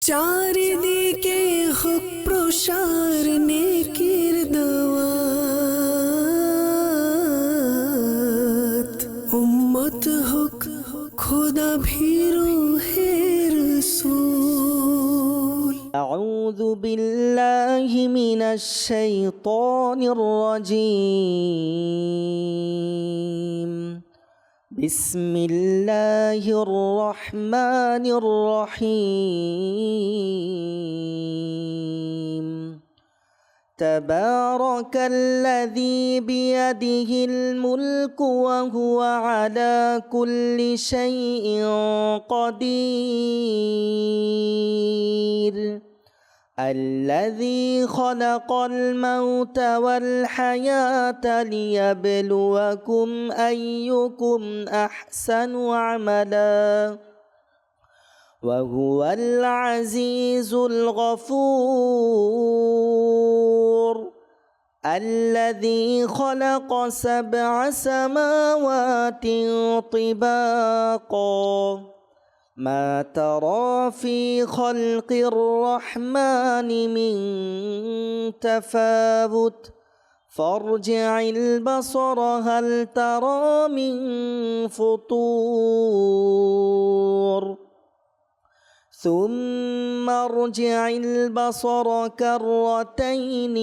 চারিদিকে হোক প্রসার নেকির দাওয়াত, উম্মত হোক খোদা ভীরু হে রাসূল। আউযু বিল্লাহি মিনাশ শাইতানির রাজীম। বিসমিল্লাহির রহমানির রহিম। তাবারাকাল্লাযী বিয়াদিহিল মুলকু ওয়া হুয়া আলা কুল্লি শাইইন কাদির। الذي خلق الموت والحياة ليبلوكم أيكم أحسن عملا وهو العزيز الغفور. الذي خلق 7 سماوات طباقا ما ترى في خلق الرحمن من تفاوت فارجع البصر هل ترى من فطور ثم ارجع البصر كرتين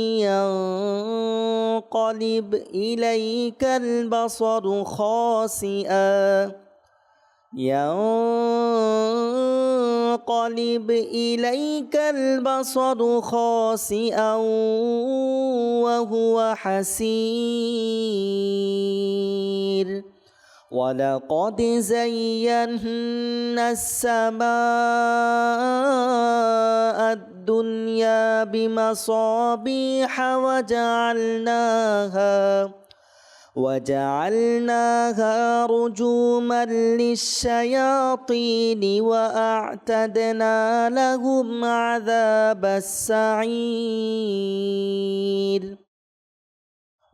ينقلب إليك البصر خاسئا ينقلب إليك البصر خاسئا وهو حسير. ولقد زينا السماء الدنيا بمصابيح وجعلناها رجوما للشياطين وأعتدنا لهم عذاب السعير.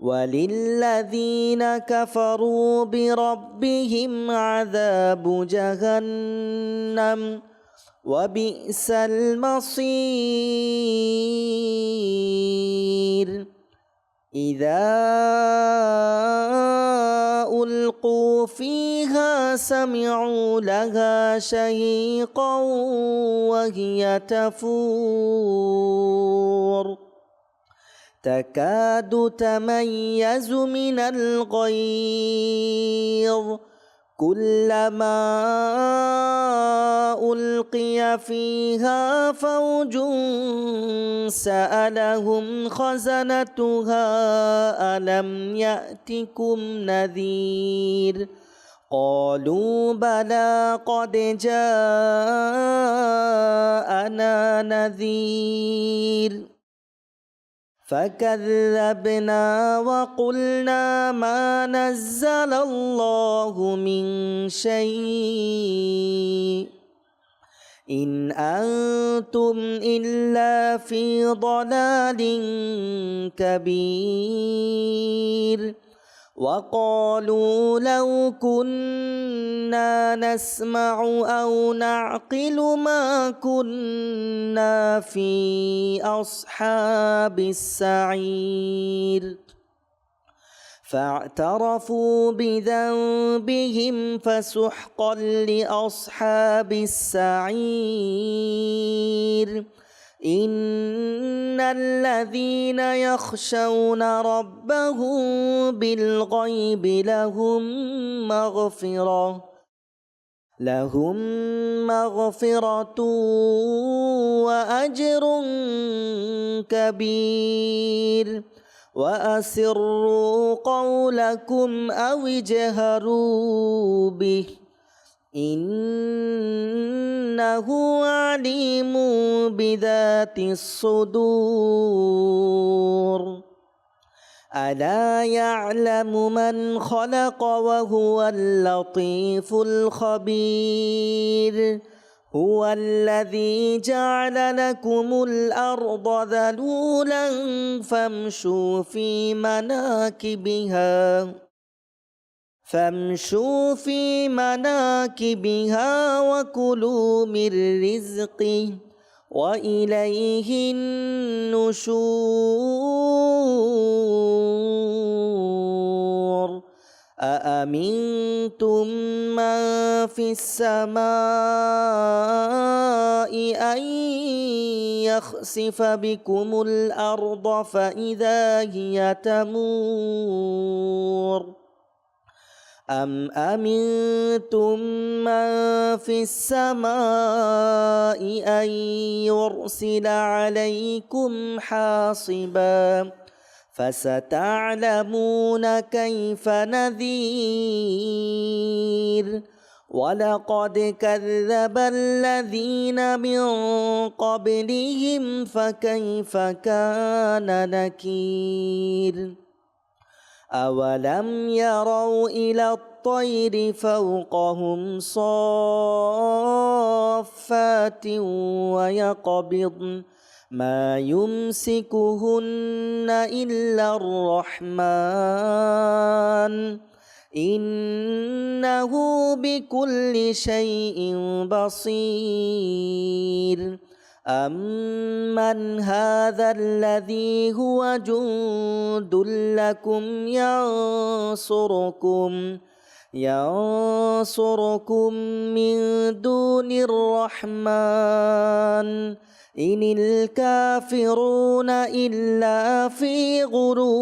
وللذين كفروا بربهم عذاب جهنم وبئس المصير. إذا ألقوا فيها سمعوا لها شهيقا وهي تفور تكاد تميز من الغيظ كلما ألقي فيها فوج سألهم خزنتها ألم يأتكم نذير قالوا بلى قد جاءنا نذير فكذبنا وقلنا ما نزل الله من شيء إن أنتم إلا في ضلال كبير. وقالوا لو كنا نسمع أو نعقل ما كنا في أصحاب السعير. فاعترفوا بذنبهم فسحقا لأصحاب السعير. إن الذين يخشون ربهم بالغيب لهم مغفرة وأجر كبير. وأسروا قولكم أو اجهروا به إنه عليم بذات الصدور. ألا يعلم من خلق وهو اللطيف الخبير. هو الذي جعل لكم الأرض ذلولا فامشوا في مناكبها وكلوا من رزقه وإليه النشور أأمنتم من في السماء أن يخسف بكم الأرض فإذا هي تمور أم أمنتم من في السماء أن يرسل عليكم حاصبا فستعلمون كيف نذير ولقد كذب الذين من قبلهم فكيف كان نكير أولم يروا إلى الطير فوقهم صافات ويقبضن ما يمسكهن إلا الرحمن إنه بكل شيء بصير أمن هذا الذي هو جند لكم ينصركم من دون الرحمن إن الكافرون إلا في غرور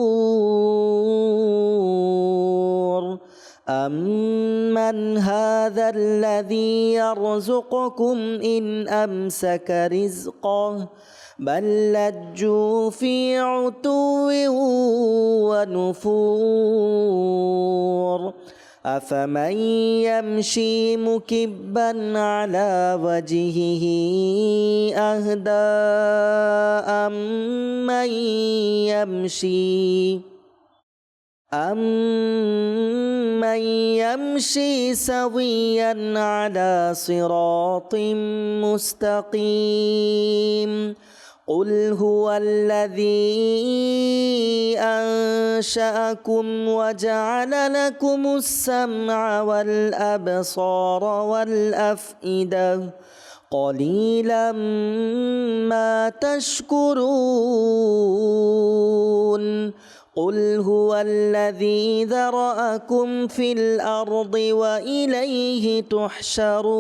أمن هذا الذي يرزقكم إن أمسك رزقه بل لجوا في عتو ونفور أفمن يمشي مكبا على وجهه أهدى أمن يمشي سويا على صراط مستقيم قل هو الذي أنشأكم وجعل لكم السمع والأبصار والأفئدة قليلا ما تشكرون قل هو الذي ذرأكم في الأرض وإليه تحشرون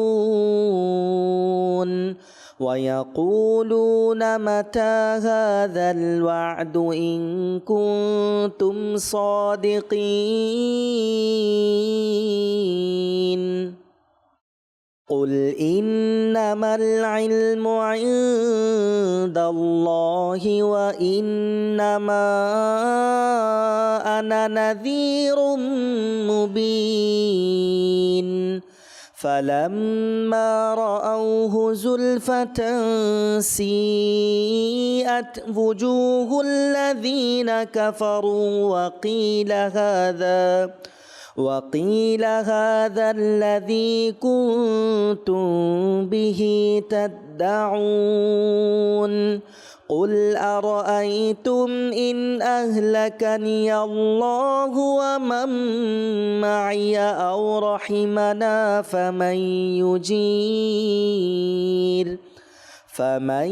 ويقولون متى هذا الوعد إن كنتم صادقين قل إنما العلم عند الله وإنما أنا نذير مبين فلما رأوه زلفة سيئت وجوه الذين كفروا وقيل هذا الذي كنتم به تدعون قل أرأيتم إن أهلكني الله ومن معي أو رحمنا فمن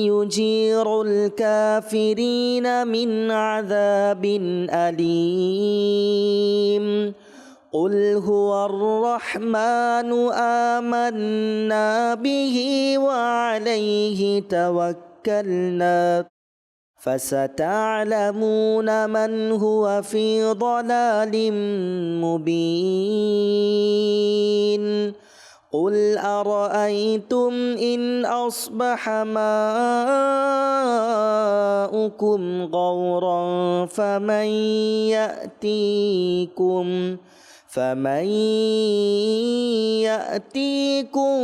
يجير الكافرين من عذاب أليم قل هو الرحمن آمنا به وعليه توكلنا فستعلمون من هو في ضلال مبين قل أرأيتم إن أصبح ماؤكم غورا فمن يأتيكم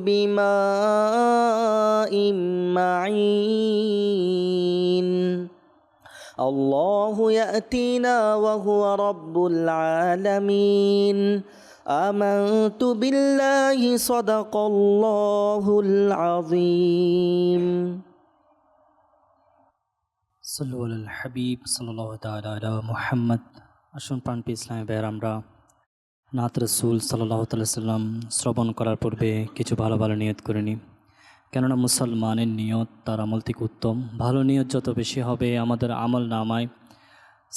بماء معين الله يأتينا وهو رب العالمين آمنت بالله صدق الله العظيم সাল্লু আলাল হাবিব সাল্লাল্লাহু তাআলা আলা মুহাম্মদ। আসুন প্রাণপ্রিয় ইসলামী ভাইয়েরা, আমরা নাত রাসূল সাল্লাল্লাহু তাআলা সাল্লাম শ্রবণ করার পূর্বে কিছু ভালো ভালো নিয়ত করে নিই। কেননা মুসলমানের নিয়ত তার আমল থেকে উত্তম। ভালো নিয়ত যত বেশি হবে আমাদের আমল নামায়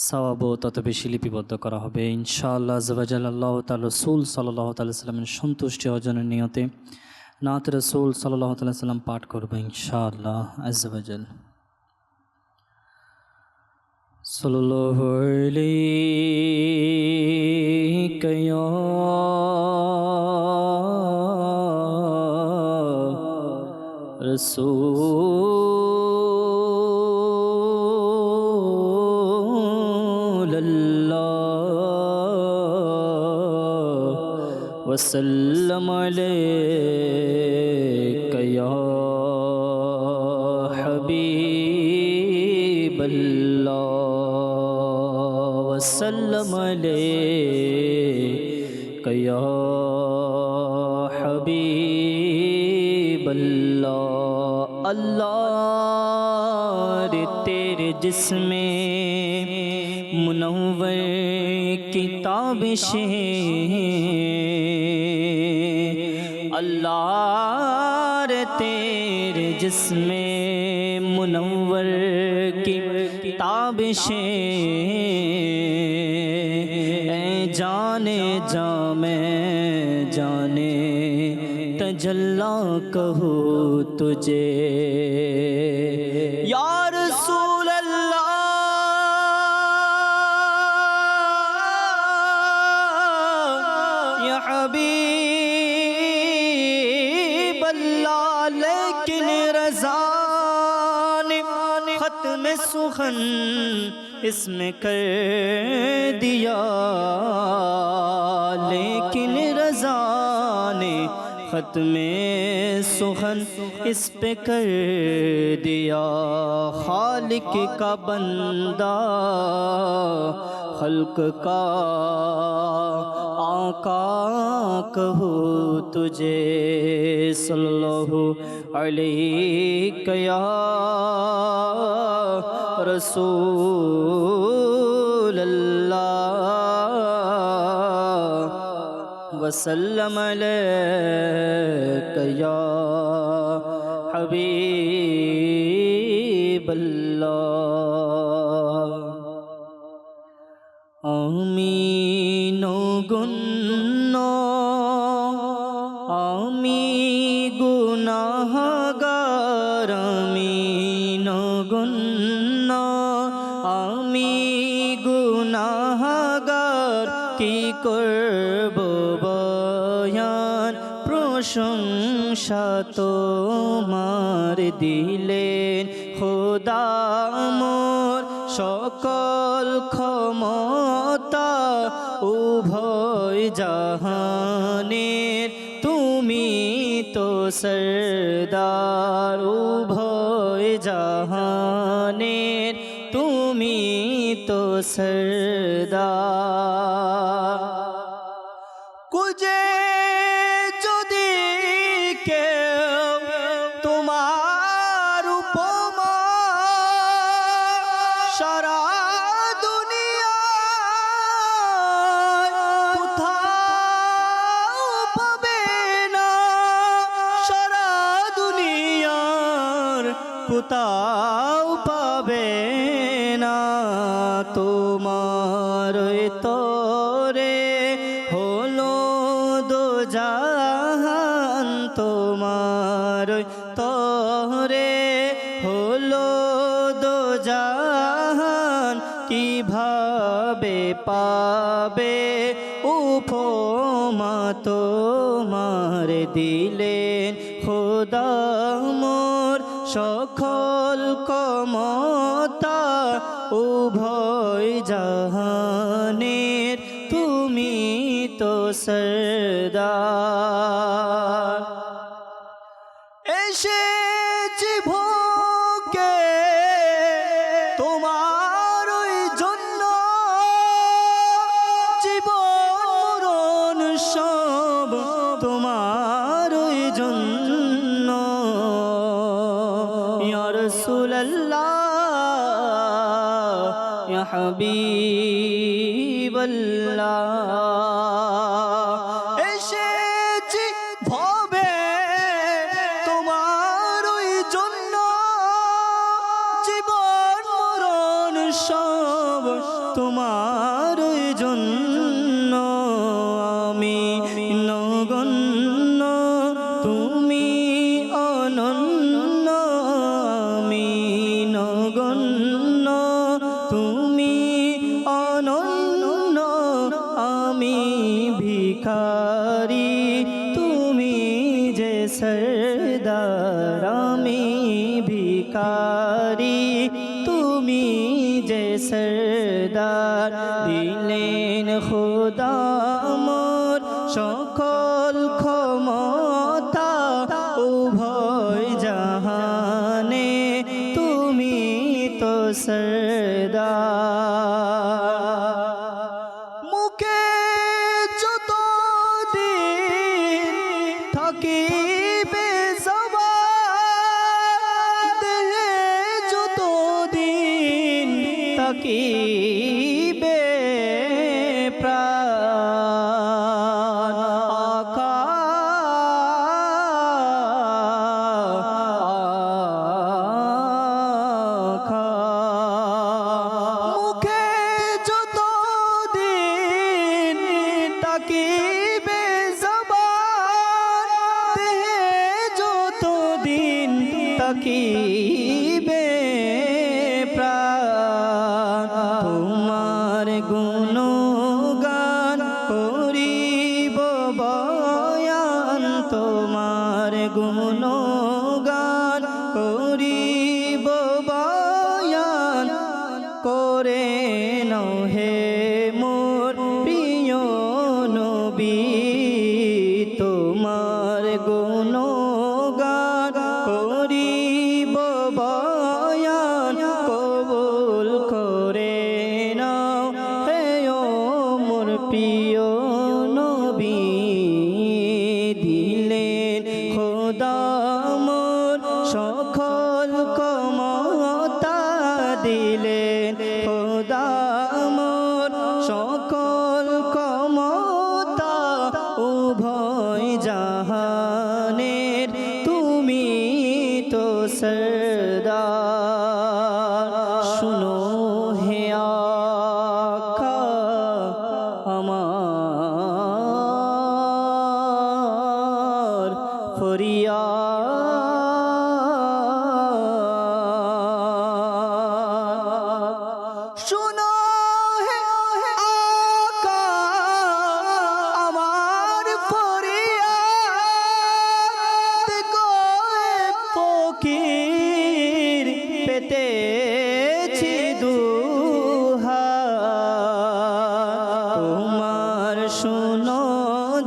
সওয়াবও তত বেশি লিপিবদ্ধ করা হবে ইনশাআল্লাহ আযওয়াজাল। আল্লাহ তাআলা রাসূল সাল্লাল্লাহু তাআলা সাল্লামের সন্তুষ্টি অর্জনের নিয়তে নাত রাসূল সাল্লাল্লাহু তাআলা সাল্লাম পাঠ করব ইনশাআল্লাহ আযওয়াজাল। সাল্লাল্লাহু আলাইকা ইয়া রাসূলুল্লাহ ওয়াসাল্লাম আলাইকা ইয়া হাবিবাল্লাহ ওয়াসাল্লাম আলাইকা ইয়া হাবিবাল্লাহ। अल्लाह रे तेरे जिस्मे मुनव्वर की ताबिशें, अल्लाह रे तेरे जिस्मे मुनव्वर की ताबिशें, जाने जा मैं जाने तजल्ला कहूँ तुझे या रसूल अल्लाह या हबीब अल्लाह। लेकिन रज़ा ने ख़त्म सुखन इसमें कर दिया, लेकिन रज़ा ने ख़त्मे सुखन इस पे कर दिया। खालिक का बंदा खल्क का आका कहूँ तुझे सल्लल्लाहु अलैहि या रसूल अल्लाह वसल्लम अलैका या हबीबल्लाह। आमीन गुन्ना आमी गुनाहगार, आमीन गुन्ना आमी गुनाहगार की করব বয়ান প্রশংসা তোমার দিলেন খোদা মোর সকল ক্ষমতা উভয় জাহানের তুমি তো সরদার, উভয় জাহানের তুমি তো সরদার। কুজে যদি কেউ তোমার উপমা সারা দুনিয়ায় কোথাও পাবে না, সারা দুনিয়ার কোথাও পাবে না। তোমার তরে হলো দোজাহান, তোমার তরে হলো দোজাহান কিভাবে পাবে উপমা তোমার দিলেন খোদা মোর সকল ক্ষমতা উভয় জাহানের তুমি তো সরদার। এসেছি ভোগে তোমার ওই জন্য, জীবন মরণ সব তোমার ওই জন্য। ইয়া রাসূলুল্লাহ ইয়া হাবিবাল্লাহ, এসেছি ভবে তোমার তোমার জন্য আমি নগণ্য, তুমি অনন্য, আমি নগণ্য, তুমি অনন্য, আমি ভিখারি, তুমি যে সরদার, আমি ভিখারি, তুমি যে সরদার। দিলেন খোদা মোর সকল ক্ষমতা, উভয় জাহানে তুমি তো সরদার। মুখে যত দিন থাকিবে জবান, দেহে যত দিন থাকিবে প্রাণ, আকা মুখে যত দিন থাকিবে জবান, দেহে যত দিন থাকিবে প্রাণ। তোমার গুণগান করিব বয়ান, তোমার গুণগান করিব বয়ান, করে নহে মোর প্রিয় নবী। তোমার গুণগান করিব বয়ান, কবুল করে নাও হে ও মোর প্রিয় নবী। দিলেন খোদা মোর সকল ক্ষমতা, দিলেন খোদা মোর সকল ক্ষমতা, উভয় জাহানের তুমি তো সরদার। শুনো হে আকা আমার ফরিয়াদ, শুনো হে আকা আমার ফরিয়াদ, গো ফকির পেতেছি দুহাত। তোমার শুনো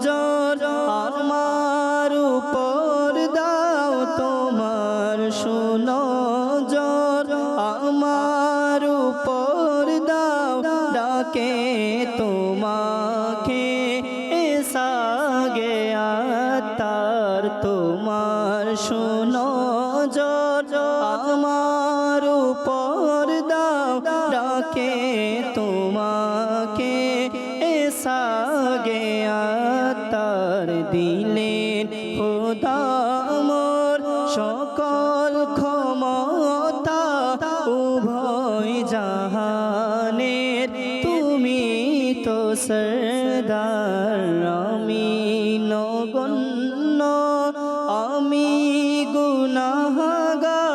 জোর আমার উপর দাও, তোমার শুনো জোর আমার উপর দাও, ডাকে তোমাকে সাগে আতার। তোমার শুনো জোর আমার উপর দাও, ডাকে তোমাকে সাগে আতার। দিলেন খোদা মোর সকল ক্ষমতা, উভয় জাহানের তুমি তো সরদার। আমি নগণ্য, আমি গুনাহগার,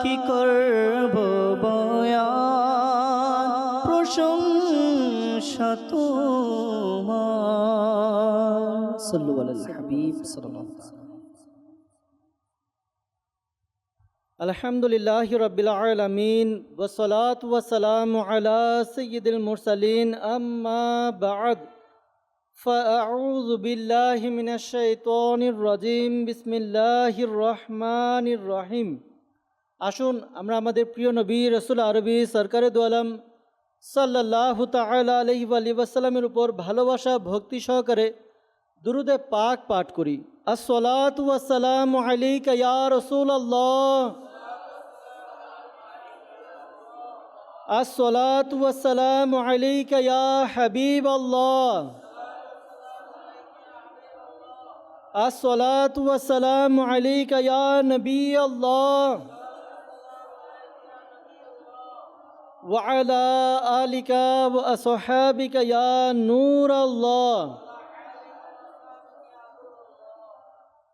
কি করব বয়ান, প্রশংসা তোমার। সাল্লু আলাল হাবিব সাল্লাল্লাহু আলাইহি ওয়াসাল্লাম। আলহামদুলিল্লাহি রাব্বিল আলামিন ওয়াসসালাতু ওয়াসসালামু আলা সাইয়্যিদিল মুরসালিন, আম্মা বা'দ। ফাআউযু বিল্লাহি মিনাশ শাইতানির রাজিম, বিসমিল্লাহির রহমানির রহিম। আসুন আমরা আমাদের প্রিয় নবী রাসূল আরবি সরকারে দু আলম সাল্লাল্লাহু তাআলা আলাইহি ওয়াসাল্লামের উপর ভালোবাসা ভক্তি সহকারে দুরুদে পাক পাঠ করি। আসসালাতু ওয়াসসালামু আলাইকা ইয়া রাসূলুল্লাহ, আসসালাতু ওয়াসসালামু আলাইকা ইয়া হাবিবাল্লাহ, আসসালাতু ওয়াসসালামু আলাইকা ইয়া নবী আল্লাহ, وعلى آلك وأصحابك يا نور الله।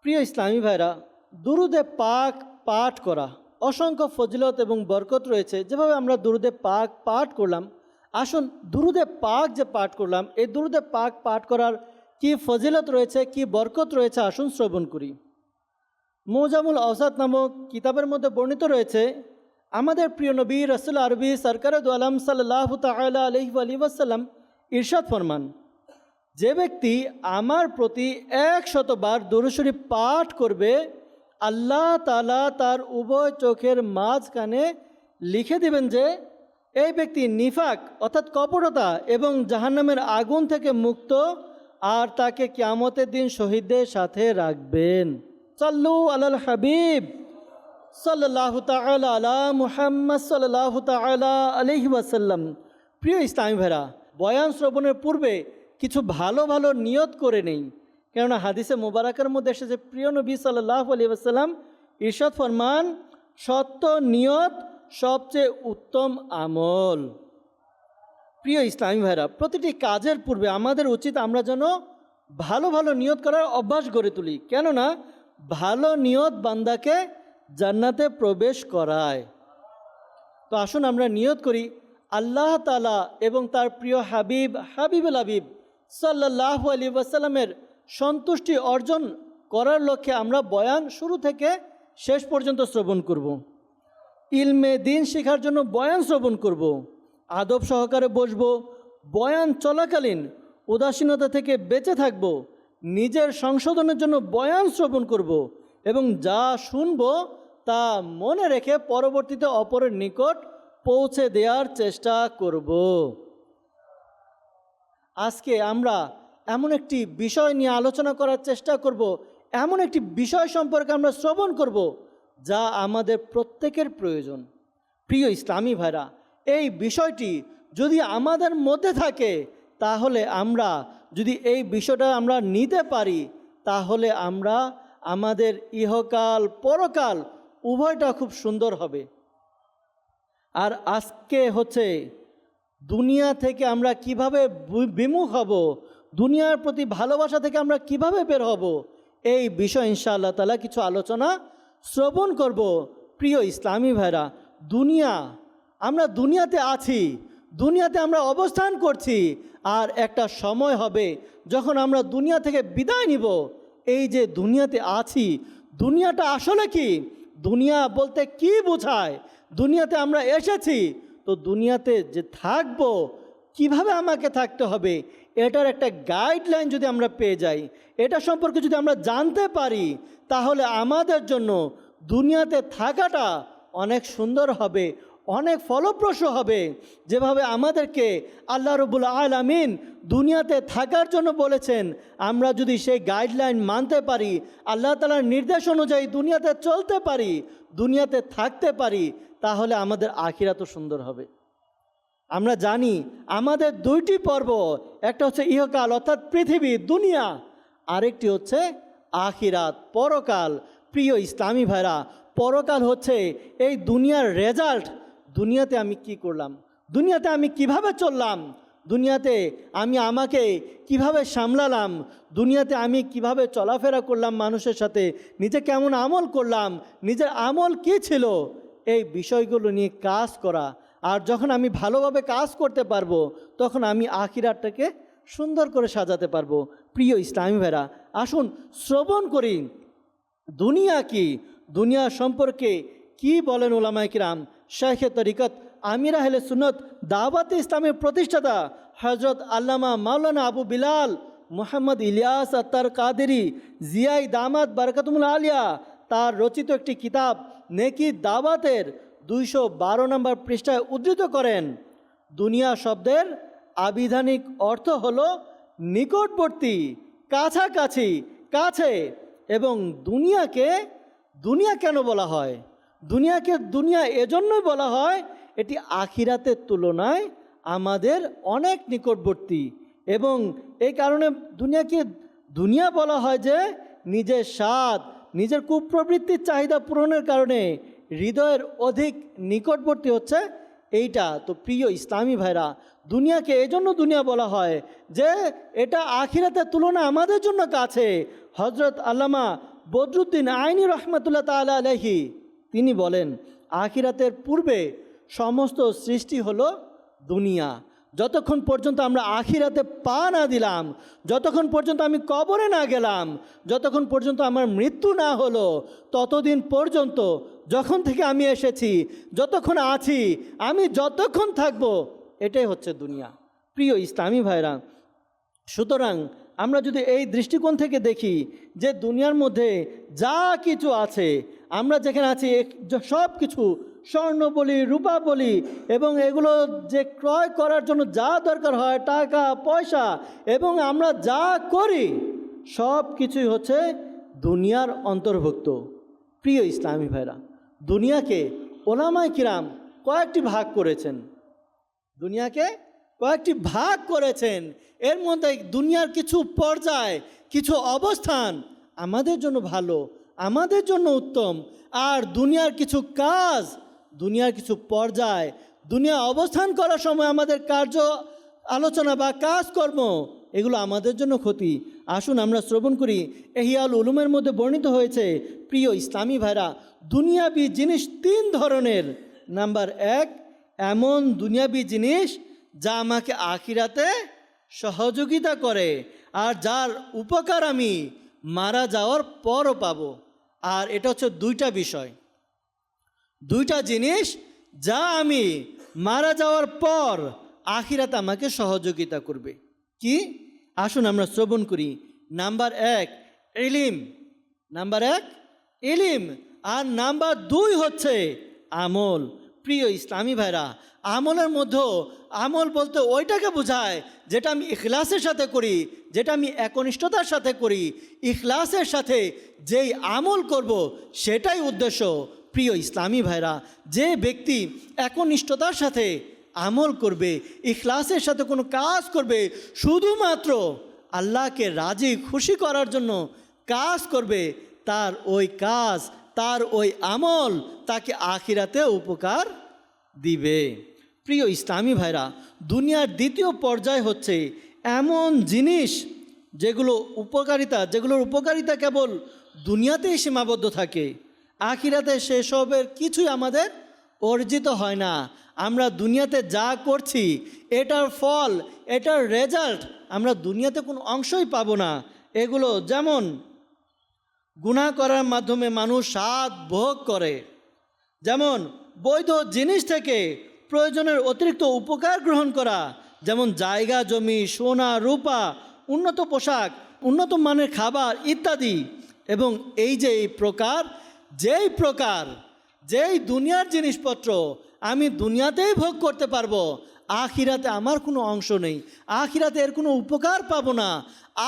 প্রিয় ইসলামী ভাইরা, দুরুদে পাক পাঠ করা অসংখ্য ফজিলত এবং বরকত রয়েছে। যেভাবে আমরা দুরুদে পাক পাঠ করলাম, আসুন দুরুদে পাক যে পাঠ করলাম, এই দুরুদে পাক পাঠ করার কি ফজিলত রয়েছে, কি বরকত রয়েছে, আসুন শ্রবণ করি। মুজামুল আওসাত নামক কিতাবের মধ্যে বর্ণিত রয়েছে, আমাদের প্রিয় নবী রাসূল আরবি সরকার দু আলম সাল্লাল্লাহু তাআলা আলাইহি ওয়াসাল্লাম ইরশাদ ফরমান, যে ব্যক্তি আমার প্রতি 100 বার দুরূদ শরীফ পাঠ করবে, আল্লাহ তাআলা তার উভয় চোখের মাঝখানে লিখে দিবেন যে এই ব্যক্তি নিফাক অর্থাৎ কপটতা এবং জাহান্নামের আগুন থেকে মুক্ত, আর তাকে কিয়ামতের দিন শহীদদের সাথে রাখবেন। সাল্লু আলাল হাবিব সাল্লাল্লাহু তাআলা আলা মুহাম্মদ সাল্লাল্লাহু তাআলা আলাইহি ওয়াসাল্লাম। প্রিয় ইসলামী ভাইরা, বয়ান শ্রবণের পূর্বে কিছু ভালো ভালো নিয়ত করে নেই, কেননা হাদিসে মুবারাকের মধ্যে এসেছে প্রিয় নবী সাল্লাল্লাহু আলাইহি ওয়াসাল্লাম ইরশাদ ফরমান, সত্য নিয়ত সবচেয়ে উত্তম আমল। প্রিয় ইসলামী ভাইরা, প্রতিটি কাজের পূর্বে আমাদের উচিত আমরা যেন ভালো ভালো নিয়ত করার অভ্যাস গড়ে তুলি, কেননা ভালো নিয়ত বান্দাকে জান্নাতে প্রবেশ করায়। তো আসুন আমরা নিয়ত করি আল্লাহ তাআলা এবং তার প্রিয় হাবিব হাবিবুল হাবিব সাল্লাল্লাহু আলাইহি ওয়াসাল্লামের সন্তুষ্টি অর্জন করার লক্ষ্যে আমরা বয়ান শুরু থেকে শেষ পর্যন্ত শ্রবণ করব। ইলমে দিন শেখার জন্য বয়ান শ্রবণ করব, আদব সহকারে বসব, বয়ান চলাকালীন উদাসীনতা থেকে বেঁচে থাকব, নিজের সংশোধনের জন্য বয়ান শ্রবণ করব এবং যা শুনব তা মনে রেখে পরবর্তীতে অপরের নিকট পৌঁছে দেওয়ার চেষ্টা করব। আজকে আমরা এমন একটি বিষয় নিয়ে আলোচনা করার চেষ্টা করব, এমন একটি বিষয় সম্পর্কে আমরা শ্রবণ করব যা আমাদের প্রত্যেকের প্রয়োজন। প্রিয় ইসলামী ভাইরা, এই বিষয়টি যদি আমাদের মধ্যে থাকে, তাহলে আমরা যদি এই বিষয়টা আমরা নিতে পারি, তাহলে আমরা আমাদের ইহকাল পরকাল উভয়টা খুব সুন্দর হবে। আর আজকে হচ্ছে দুনিয়া থেকে আমরা কিভাবে বিমুখ হব, দুনিয়ার প্রতি ভালোবাসা থেকে আমরা কিভাবে বের হব, এই বিষয় ইনশাআল্লাহ তাআলা কিছু আলোচনা শ্রবণ করব। প্রিয় ইসলামী ভাইরা, আমরা দুনিয়াতে আছি, দুনিয়াতে আমরা অবস্থান করছি, আর একটা সময় হবে যখন আমরা দুনিয়া থেকে বিদায় নিব। এই যে দুনিয়াতে আছি, দুনিয়াটা আসলে কি, দুনিয়া বলতে কি বোঝায়, দুনিয়াতে আমরা এসেছি, তো দুনিয়াতে যে থাকব কিভাবে আমাকে থাকতে হবে, এটার একটা গাইডলাইন যদি আমরা পেয়ে যাই, এটা সম্পর্কে যদি আমরা জানতে পারি, তাহলে আমাদের জন্য দুনিয়াতে থাকাটা অনেক সুন্দর হবে, অনেক ফলপ্রসূ হবে। যেভাবে আমাদেরকে আল্লাহ রাব্বুল আলামিন দুনিয়াতে থাকার জন্য বলেছেন, আমরা যদি সেই গাইডলাইন মানতে পারি, আল্লাহ তাআলার নির্দেশ অনুযায়ী দুনিয়াতে চলতে পারি, দুনিয়াতে থাকতে পারি, তাহলে আমাদের আখিরাতও সুন্দর হবে। আমরা জানি আমাদের দুইটি পর্ব, একটা হচ্ছে ইহকাল অর্থাৎ পৃথিবী দুনিয়া, আরেকটি হচ্ছে আখিরাত পরকাল। প্রিয় ইসলামী ভাইরা, পরকাল হচ্ছে এই দুনিয়ার রেজাল্ট। দুনিয়াতে আমি কি করলাম, দুনিয়াতে আমি কিভাবে চললাম, দুনিয়াতে আমি আমাকে কিভাবে সামলালাম, দুনিয়াতে আমি কিভাবে চলাফেরা করলাম মানুষের সাথে, নিজে কেমন আমল করলাম, নিজের আমল কি ছিল, এই বিষয়গুলো নিয়ে কাজ করা। আর যখন আমি ভালোভাবে কাজ করতে পারবো, তখন আমি আখিরাতটাকে সুন্দর করে সাজাতে পারবো। প্রিয় ইসলামী ভাইরা, আসুন শ্রবণ করি দুনিয়া কি, দুনিয়া সম্পর্কে কি বলেন উলামায়ে কিরাম। শাইখে তরিকত আমির আহলে সুন্নত দাওয়াতে ইসলামের প্রতিষ্ঠাতা হযরত আল্লামা মাওলানা আবু বিলাল মুহাম্মদ ইলিয়াস আত্তার কাদেরী জিয়াই দামাত বারাকাতুল আলিয়া তার রচিত একটি কিতাব নেকি দাওয়াতের 212 নম্বর পৃষ্ঠায় উদ্ধৃত করেন, দুনিয়া শব্দের আবিধানিক অর্থ হলো নিকটবর্তী, কাছাকাছি, কাছে। এবং দুনিয়াকে দুনিয়া কেন বলা হয়, দুনিয়াকে দুনিয়া এজন্যই বলা হয়, এটি আখিরাতের তুলনায় আমাদের অনেক নিকটবর্তী। এবং এই কারণে দুনিয়াকে দুনিয়া বলা হয় যে নিজের স্বাদ, নিজের কুপ্রবৃত্তির চাহিদা পূরণের কারণে হৃদয়ের অধিক নিকটবর্তী হচ্ছে এইটা। তো প্রিয় ইসলামী ভাইরা, দুনিয়াকে এজন্য দুনিয়া বলা হয় যে এটা আখিরাতের তুলনায় আমাদের জন্য কাছে। হজরত আল্লামা বদরুদ্দিন আইনি রহমতুল্লাহ তাআলা আলাইহি তিনি বলেন, আখিরাতের পূর্বে সমস্ত সৃষ্টি হলো দুনিয়া। যতক্ষণ পর্যন্ত আমরা আখিরাতে পা না দিলাম, যতক্ষণ পর্যন্ত আমি কবরে না গেলাম, যতক্ষণ পর্যন্ত আমার মৃত্যু না হলো, ততদিন পর্যন্ত যখন থেকে আমি এসেছি, যতক্ষণ আছি, আমি যতক্ষণ থাকব, এটাই হচ্ছে দুনিয়া। প্রিয় ইসলামী ভাইরা, সুতরাং আমরা যদি এই দৃষ্টিকোণ থেকে দেখি যে দুনিয়ার মধ্যে যা কিছু আছে, আমরা যেখানে আছি সব কিছু স্বর্ণ বলি, রূপা বলি, এবং এগুলো যে ক্রয় করার জন্য যা দরকার হয়, টাকা পয়সা, এবং আমরা যা করি সব কিছুই হচ্ছে দুনিয়ার অন্তর্ভুক্ত। প্রিয় ইসলামী ভাইরা, দুনিয়াকে ওলামায়ে কিরাম কয়েকটি ভাগ করেছেন, দুনিয়াকে কয়েকটি ভাগ করেছেন। এর মধ্যে দুনিয়ার কিছু পর্যায়, কিছু অবস্থান আমাদের জন্য ভালো, আমাদের জন্য উত্তম, আর দুনিয়ার কিছু কাজ, দুনিয়ার কিছু পর্যায়, দুনিয়া অবস্থান করার সময় আমাদের কার্য আলোচনা বা কাজকর্ম, এগুলো আমাদের জন্য ক্ষতি। আসুন আমরা শ্রবণ করি, ইহয়াউল উলুমের মধ্যে বর্ণিত হয়েছে। প্রিয় ইসলামী ভাইরা, দুনিয়াবি জিনিস তিন ধরনের। নাম্বার 1, এমন দুনিয়াবি জিনিস যা আমাকে আখিরাতে সহযোগিতা করে আর যার উপকার আমি মারা যাওয়ার পরও পাবো। আর এটা হচ্ছে দুইটা বিষয়, দুইটা জিনিস যা আমি মারা যাওয়ার পর আখিরাতে আমাকে সহযোগিতা করবে। কি? আসুন আমরা শ্রবণ করি। নাম্বার 1 ইলম, নাম্বার 1 ইলম, আর নাম্বার 2 হচ্ছে আমল। প্রিয় ইসলামী ভাইরা, আমলের মধ্যে আমল বলতে ওইটাকে বোঝায় যেটা আমি ইখলাসের সাথে করি, যেটা আমি একনিষ্ঠতার সাথে করি। ইখলাসের সাথে যেই আমল করব সেটাই উদ্দেশ্য। প্রিয় ইসলামী ভাইরা, যে ব্যক্তি একনিষ্ঠতার সাথে আমল করবে, ইখলাসের সাথে কোনো কাজ করবে, শুধুমাত্র আল্লাহকে রাজি খুশি করার জন্য কাজ করবে, তার ওই কাজ, তার ওই আমল তাকে আখিরাতে উপকার দিবে। প্রিয় ইসলামী ভাইরা, দুনিয়ার দ্বিতীয় পর্যায় হচ্ছে এমন জিনিস যেগুলোর উপকারিতা কেবল দুনিয়াতেই সীমাবদ্ধ থাকে, আখিরাতে সেসবের কিছুই আমাদের অর্জিত হয় না। আমরা দুনিয়াতে যা করছি এটার ফল, এটার রেজাল্ট আমরা দুনিয়াতে কোনো অংশই পাবো না। এগুলো যেমন গুনাহ করার মাধ্যমে মানুষ স্বাদ ভোগ করে, যেমন বৈধ জিনিস থেকে প্রয়োজনের অতিরিক্ত উপকার গ্রহণ করা, যেমন জায়গা জমি, সোনা রূপা, উন্নত পোশাক, উন্নত মানের খাবার ইত্যাদি। এবং যেই দুনিয়ার জিনিসপত্র আমি দুনিয়াতেই ভোগ করতে পারবো, আখিরাতে আমার কোনো অংশ নেই, আখিরাতে এর কোনো উপকার পাবো না,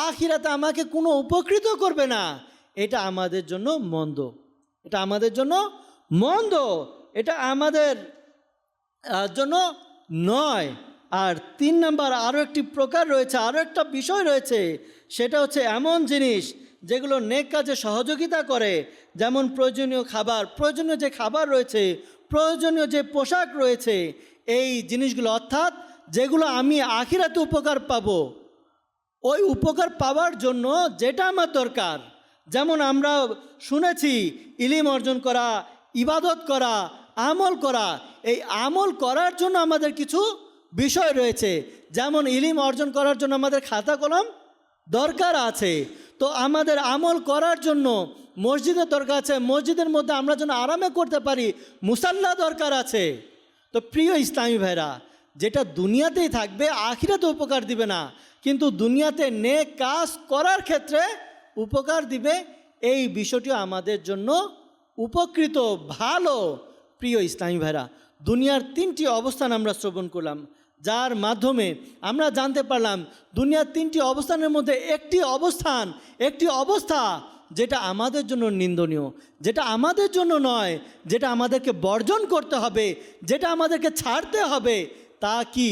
আখিরাতে আমাকে কোনো উপকৃত করবে না, এটা আমাদের জন্য মন্দ, এটা আমাদের জন্য মন্দ, এটা আমাদের জন্য নয়। আর 3 নাম্বার আরও একটি প্রকার রয়েছে, আরও একটা বিষয় রয়েছে, সেটা হচ্ছে এমন জিনিস যেগুলো নেক কাজে সহযোগিতা করে, যেমন প্রয়োজনীয় খাবার, প্রয়োজনীয় যে খাবার রয়েছে, প্রয়োজনীয় যে পোশাক রয়েছে, এই জিনিসগুলো, অর্থাৎ যেগুলো আমি আখিরাতে উপকার পাবো, ওই উপকার পাওয়ার জন্য যেটা আমার দরকার। যেমন আমরা শুনেছি ইলম অর্জন করা, ইবাদত করা, আমল করা, এই আমল করার জন্য আমাদের কিছু বিষয় রয়েছে। যেমন ইলম অর্জন করার জন্য আমাদের খাতা কলম দরকার আছে, তো আমাদের আমল করার জন্য মসজিদের দরকার আছে, মসজিদের মধ্যে আমরা যেন আরামে করতে পারি মুসাল্লা দরকার আছে। তো প্রিয় ইসলামী ভাইরা, যেটা দুনিয়াতেই থাকবে আখিরাতে উপকার দিবে না, কিন্তু দুনিয়াতে নেক কাজ করার ক্ষেত্রে উপকার দিবে, এই বিষয়টি আমাদের জন্য উপকৃত, ভালো। প্রিয় ইসলামী ভাইরা, দুনিয়ার 3টি অবস্থান আমরা শ্রবণ করলাম, যার মাধ্যমে আমরা জানতে পারলাম দুনিয়ার 3টি অবস্থানের মধ্যে একটি অবস্থা যেটা আমাদের জন্য নিন্দনীয়, যেটা আমাদের জন্য নয়, যেটা আমাদেরকে বর্জন করতে হবে, যেটা আমাদেরকে ছাড়তে হবে। তা কি?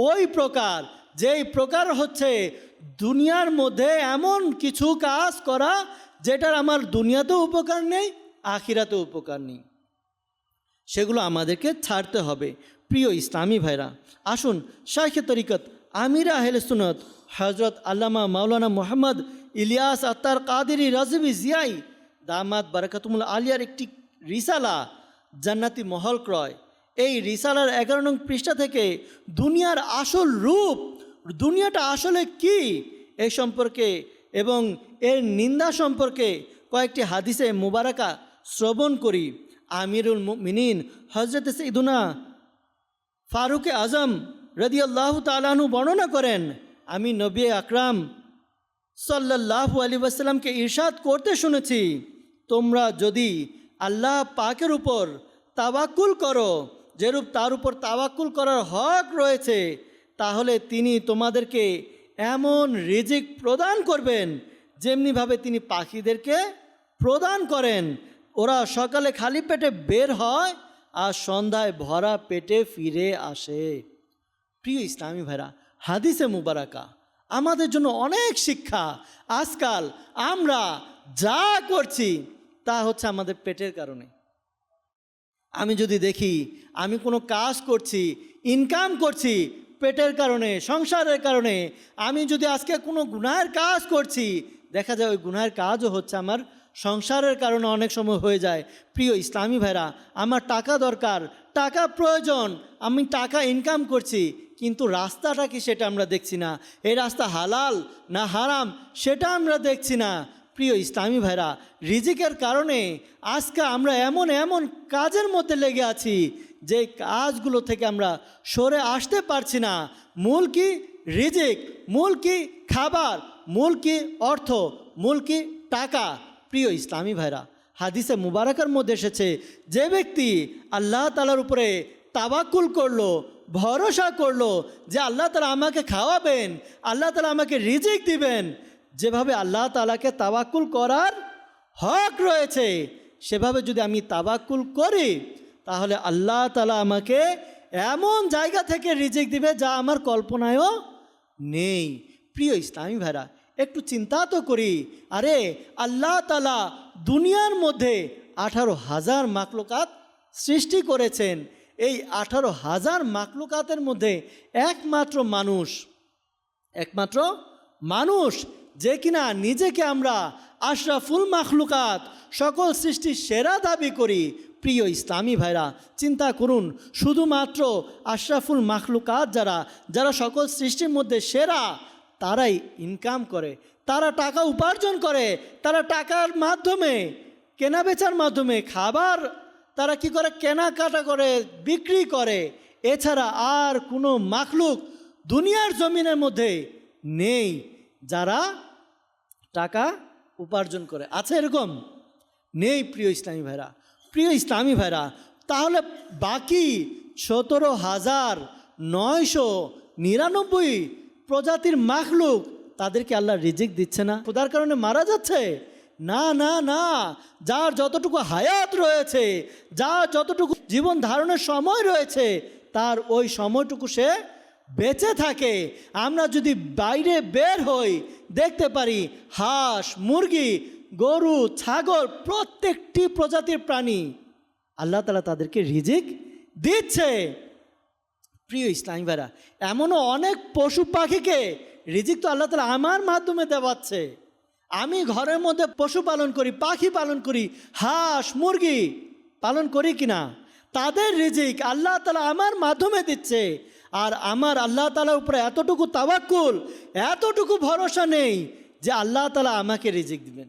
ওই প্রকার, যেই প্রকার হচ্ছে দুনিয়ার মধ্যে এমন কিছু কাজ করা যেটার আমার দুনিয়াতেও উপকার নেই, আখিরাতেও উপকার নেই, সেগুলো আমাদেরকে ছাড়তে হবে। প্রিয় ইসলামী ভাইরা, আসুন শাইখে তরিকত আমির আহলে সুন্নত হজরত আল্লামা মাওলানা মোহাম্মদ ইলিয়াস আত্তার কাদেরী রাজভী জিয়াই দামাত বারাকাতুমুল আলিয়ার একটি রিসালা জান্নাতি মহল ক্রয়, এই রিসালার 11 নং পৃষ্ঠা থেকে দুনিয়ার আসল রূপ, দুনিয়াটা আসলে কি এই সম্পর্কে এবং এর নিন্দা সম্পর্কে কয়েকটি হাদিসে মুবারাকা শ্রবণ করি। আমিরুল মুমিনিন হজরত সৈয়দুনা ফারুক আজম রাদিয়াল্লাহু তাআলা আনহু বর্ণনা করেন, আমি নবী আকরাম সাল্লাল্লাহু আলাইহি ওয়াসাল্লামকে ইরশাদ করতে শুনেছি, তোমরা যদি আল্লাহ পাকের উপর তাওয়াক্কুল করো, যেরূপ তার উপর তাওয়াক্কুল করার হক রয়েছে, তাহলে তিনি তোমাদেরকে এমন রিজিক প্রদান করবেন যেমনিভাবে তিনি পাখিদেরকে প্রদান করেন। ওরা সকালে খালি পেটে বের হয় আর সন্ধ্যায় ভরা পেটে ফিরে আসে। প্রিয় ইসলামী ভাইরা, হাদিসে মুবারাকা আমাদের জন্য অনেক শিক্ষা। আজকাল আমরা যা করছি তা হচ্ছে আমাদের পেটের কারণে। আমি যদি দেখি আমি কোনো কাজ করছি, ইনকাম করছি পেটের কারণে, সংসারের কারণে, আমি যদি আজকে কোনো গুনাহের কাজ করছি, দেখা যায় ওই গুনাহের কাজও হচ্ছে আমার সংসারের কারণে অনেক সময় হয়ে যায়। প্রিয় ইসলামী ভাইরা, আমার টাকা দরকার, টাকা প্রয়োজন, আমি টাকা ইনকাম করছি, কিন্তু রাস্তাটা কি সেটা আমরা দেখছি না। এই রাস্তা হালাল না হারাম সেটা আমরা দেখছি না। প্রিয় ইসলামী ভাইরা, রিজিকের কারণে আজকে আমরা এমন এমন কাজের মধ্যে লেগে আছি যে কাজগুলো থেকে আমরা সরে আসতে পারছি না। মূল কি রিজিক, মূল কি খাবার, মূল কি অর্থ, মূল কি টাকা। প্রিয় ইসলামী ভাইরা, হাদিসে মুবারাকার মধ্যে এসেছে, যে ব্যক্তি আল্লাহ তাআলার উপরে তাওয়াক্কুল করলো, ভরসা করলো যে আল্লাহ তাআলা আমাকে খাওয়াবেন, আল্লাহ তাআলা আমাকে রিজিক দিবেন, যেভাবে আল্লাহ তাআলাকে তাওয়াক্কুল করার হক রয়েছে সেভাবে যদি আমি তাওয়াক্কুল করি, তাহলে আল্লাহ তাআলা আমাকে এমন জায়গা থেকে রিজিক দিবে যা আমার কল্পনায়ও নেই। প্রিয় ইসলামী ভাইরা, একটু চিন্তা তো করি, আরে আল্লাহ তাআলা দুনিয়ার মধ্যে 18,000 মাখলুকাত সৃষ্টি করেছেন। এই 18,000 মাখলুকাতের মধ্যে একমাত্র মানুষ যে কিনা নিজেকে আমরা আশরাফুল মাখলুকাত, সকল সৃষ্টির সেরা দাবি করি। প্রিয় ইসলামী ভাইরা, চিন্তা করুন, শুধুমাত্র আশরাফুল মাখলুকাত যারা সকল সৃষ্টির মধ্যে সেরা, তারাই ইনকাম করে, তারা টাকা উপার্জন করে, তারা টাকার মাধ্যমে, কেনাবেচার মাধ্যমে খাবার তারা কি করে, কেনাকাটা করে, বিক্রি করে। এছাড়া আর কোনো মাখলুক দুনিয়ার জমিনের মধ্যে নেই যারা টাকা উপার্জন করে। আছে এরকম? নেই। প্রিয় ইসলামী ভাইরা, তাহলে বাকি 17,999 প্রজাতির মাখলুক, তাদেরকে আল্লাহ রিজিক দিচ্ছে না? খোদার কারণে মারা যাচ্ছে? না না না, যার যতটুকু হায়াত রয়েছে, যার যতটুকু জীবন ধারণের সময় রয়েছে, তার ওই সময়টুকু সে বেঁচে থাকে। আমরা যদি বাইরে বের হই দেখতে পারি হাঁস, মুরগি, গরু, ছাগল, প্রত্যেকটি প্রজাতির প্রাণী আল্লাহ তাআলা তাদেরকে রিজিক দিচ্ছে। প্রিয় ইসলামী ভাইরা, এমনও অনেক পশু পাখিকে রিজিক তো আল্লাহ তাআলা আমার মাধ্যমে দেওয়াচ্ছে। আমি ঘরের মধ্যে পশু পালন করি, পাখি পালন করি, হাঁস মুরগি পালন করি কিনা, তাদের রিজিক আল্লাহ তাআলা আমার মাধ্যমে দিচ্ছে। আর আমার আল্লাহ তাআলার উপরে এতটুকু তাওয়াক্কুল, এতটুকু ভরসা নেই যে আল্লাহ তাআলা আমাকে রিজিক দিবেন।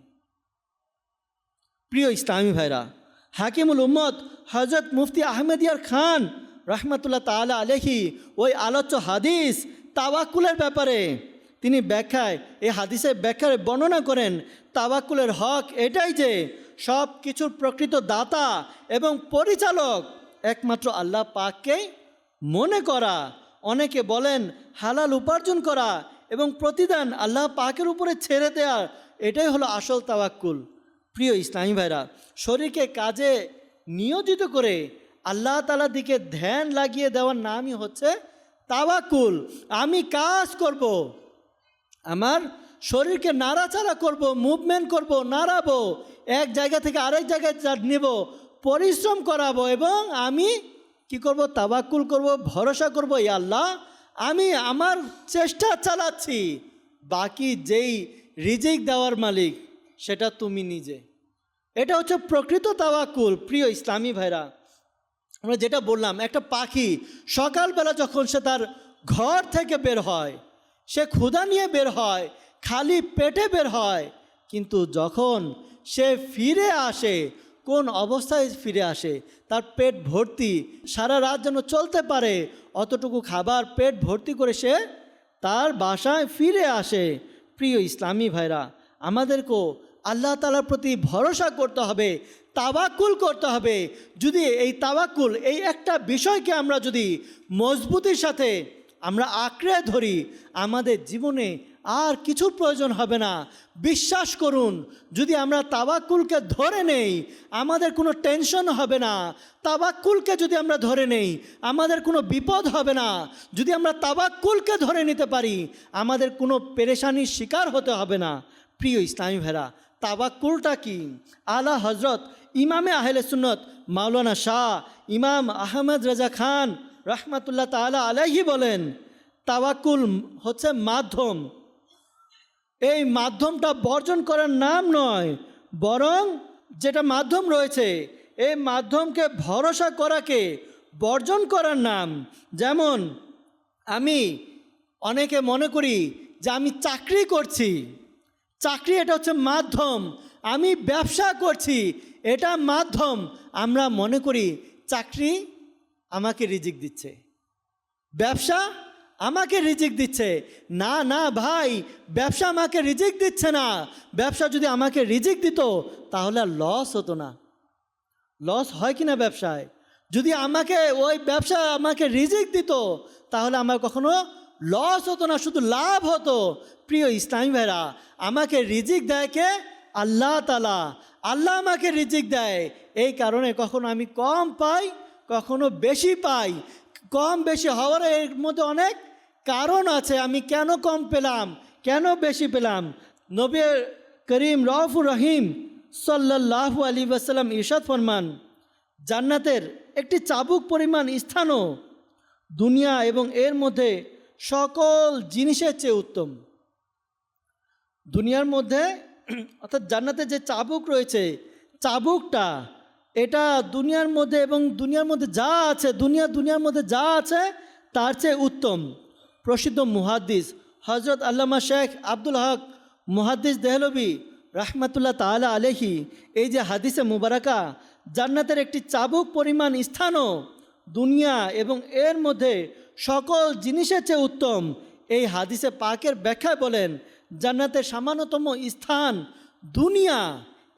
প্রিয় ইসলামী ভাইরা, হাকিমুল উম্মত হযরত মুফতি আহমেদিয়ার খান রহমতুল্লাহ তাআলা আলাইহি ওই আলোচ্য হাদিস তাওয়াক্কুলের ব্যাপারে তিনি এই হাদিসের ব্যাখ্যায় বর্ণনা করেন, তাওয়াক্কুলের হক এটাই যে সব কিছুর প্রকৃত দাতা এবং পরিচালক একমাত্র আল্লাহ পাককে মনে করা। অনেকে বলেন হালাল উপার্জন করা এবং প্রতিদান আল্লাহ পাকের উপরে ছেড়ে দেওয়া, এটাই হলো আসল তাওয়াক্কুল। প্রিয় ইসলামী ভাইরা, শরীরকে কাজে নিয়োজিত করে আল্লাহ তাআলার দিকে ধ্যান লাগিয়ে দেওয়ার নামই হচ্ছে তাওয়াক্কুল। আমি কাজ করব, আমার শরীরকে নাড়াচাড়া করব, মুভমেন্ট করব, নাড়াবো, এক জায়গা থেকে আরেক জায়গায় নেব, পরিশ্রম করাবো এবং আমি কি করব? তাওয়াক্কুল করব, ভরসা করব, ইয়া আল্লাহ আমি আমার চেষ্টা চালাচ্ছি, বাকি যেই রিজিক দেওয়ার মালিক সেটা তুমি নিজে। এটা হচ্ছে প্রকৃত তাওয়াক্কুল। প্রিয় ইসলামী ভাইরা, আমরা যেটা বললাম, একটা পাখি সকালবেলা যখন সে তার ঘর থেকে বের হয়, সে ক্ষুধা নিয়ে বের হয়, খালি পেটে বের হয়, কিন্তু যখন সে ফিরে আসে, কোন অবস্থায় ফিরে আসে? তার পেট ভর্তি, সারা রাত যেন চলতে পারে অতটুকু খাবার পেট ভর্তি করে সে তার বাসায় ফিরে আসে। প্রিয় ইসলামী ভাইরা, আমাদেরকেও আল্লাহ তাআলার প্রতি ভরসা করতে হবে, তাওয়াক্কুল করতে হবে। যদি এই তাওয়াক্কুল, এই একটা বিষয়কে আমরা যদি মজবুতির সাথে আমরা আঁকড়ে ধরি, আমাদের জীবনে আর কিছু প্রয়োজন হবে না। বিশ্বাস করুন, যদি আমরা তাওয়াক্কুলকে ধরে নেই, আমাদের কোনো টেনশন হবে না। তাওয়াক্কুলকে যদি আমরা ধরে নেই, আমাদের কোনো বিপদ হবে না। যদি আমরা তাওয়াক্কুলকে ধরে নিতে পারি, আমাদের কোনো পেরেশানির শিকার হতে হবে না। প্রিয় ইসলামী ভাইরা, তাওয়াক্কুলটা কি? আলা হজরত ইমামে আহলে সুন্নত মাওলানা শাহ ইমাম আহমদ রাজা খান রহমাতুল্লাহ তাআলা আলাইহি বলেন, তাওয়াক্কুল হচ্ছে মাধ্যম। এই মাধ্যমটা বর্জন করার নাম নয়, বরং যেটা মাধ্যম রয়েছে এই মাধ্যমকে ভরসা করাকে বর্জন করার নাম। যেমন আমি অনেকে মনে করি যে আমি চাকরি করছি, চাকরি এটা হচ্ছে মাধ্যম। আমি ব্যবসা করছি, এটা মাধ্যম। আমরা মনে করি চাকরি আমাকে রিজিক দিচ্ছে, ব্যবসা আমাকে রিজিক দিচ্ছে। না না ভাই, ব্যবসা আমাকে রিজিক দিচ্ছে না। ব্যবসা যদি আমাকে রিজিক দিত তাহলে আর লস হতো না। লস হয় কি না ব্যবসায়? যদি আমাকে ওই ব্যবসা আমাকে রিজিক দিত তাহলে আমার কখনো লস হতো না, শুধু লাভ হতো। প্রিয় ইসলামী ভাইরা, আমাকে রিজিক দেয় কে? আল্লাহ তাআলা। আল্লাহ আমাকে রিজিক দেয়, এই কারণে কখনো আমি কম পাই, কখনো বেশি পাই। কম বেশি হওয়ার এর মধ্যে অনেক কারণ আছে। আমি কেন কম পেলাম, কেন বেশি পেলাম? নবী করিম রউফুর রহিম সাল্লাল্লাহু আলাইহি ওয়াসাল্লাম ইরশাদ ফরমান, জান্নাতের একটি চাবুক পরিমাণ স্থানও দুনিয়া এবং এর মধ্যে সকল জিনিসের চেয়ে উত্তম। দুনিয়ার মধ্যে অর্থাৎ জান্নাতের যে চাবুক রয়েছে, চাবুকটা এটা দুনিয়ার মধ্যে এবং দুনিয়ার মধ্যে যা আছে, দুনিয়ার মধ্যে যা আছে তার চেয়ে উত্তম। প্রসিদ্ধ মুহাদ্দিস হজরত আল্লামা শেখ আব্দুল হক মুহাদ্দিস দেহলভী রাহমাতুল্লাহ তাআলা আলাইহি এই যে হাদিসে মুবারাকা, জান্নাতের একটি চাবুক পরিমাণ স্থানও দুনিয়া এবং এর মধ্যে সকল জিনিসের চেয়ে উত্তম, এই হাদিসে পাকের ব্যাখ্যায় বলেন, জান্নাতের সামান্যতম স্থান দুনিয়া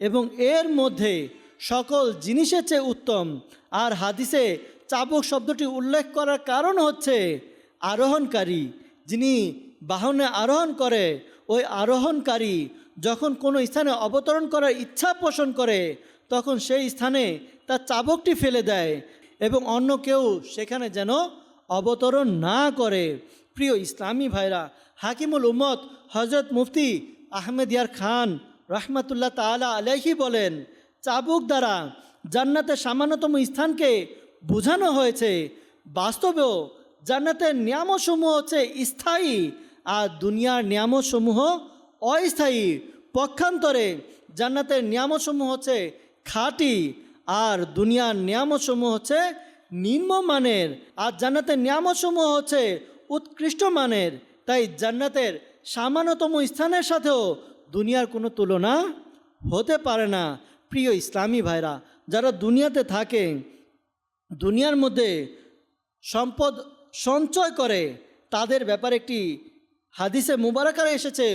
এবং এর মধ্যে সকল জিনিসের চেয়ে উত্তম। আর হাদিসে চাবুক শব্দটি উল্লেখ করার কারণ হচ্ছে আরোহণকারী, যিনি বাহনে আরোহণ করে, ওই আরোহণকারী যখন কোনো স্থানে অবতরণ করার ইচ্ছা পোষণ করে তখন সেই স্থানে তার চাবুকটি ফেলে দেয় এবং অন্য কেউ সেখানে যেন অবতরণ না করে। প্রিয় ইসলামী ভাইরা, হাকিমুল উম্মত হজরত মুফতি আহমেদ ইয়ার খান রহমাতুল্লাহ তাআলা আলাইহি বলেন, চাবুক দ্বারা জান্নাতের সামান্যতম স্থানকে বোঝানো হয়েছে। বাস্তবেও জান্নাতের নিয়ামতসমূহ হচ্ছে স্থায়ী আর দুনিয়ার নিয়ামতসমূহ অস্থায়ী। পক্ষান্তরে জান্নাতের নিয়ামতসমূহ হচ্ছে খাঁটি আর দুনিয়ার নিয়ামতসমূহ হচ্ছে নিম্নমানের, আর জান্নাতের নিয়ামতসমূহ হচ্ছে উৎকৃষ্ট মানের। তাই জান্নাতের সামান্যতম স্থানের সাথেও দুনিয়ার কোনো তুলনা হতে পারে না। প্রিয় ইসলামী ভাইরা, যারা দুনিয়াতে থাকে, দুনিয়ার মধ্যে সম্পদ সঞ্চয় করে, তাদের ব্যাপারে একটি হাদিসে মুবারাকারে এসেছে,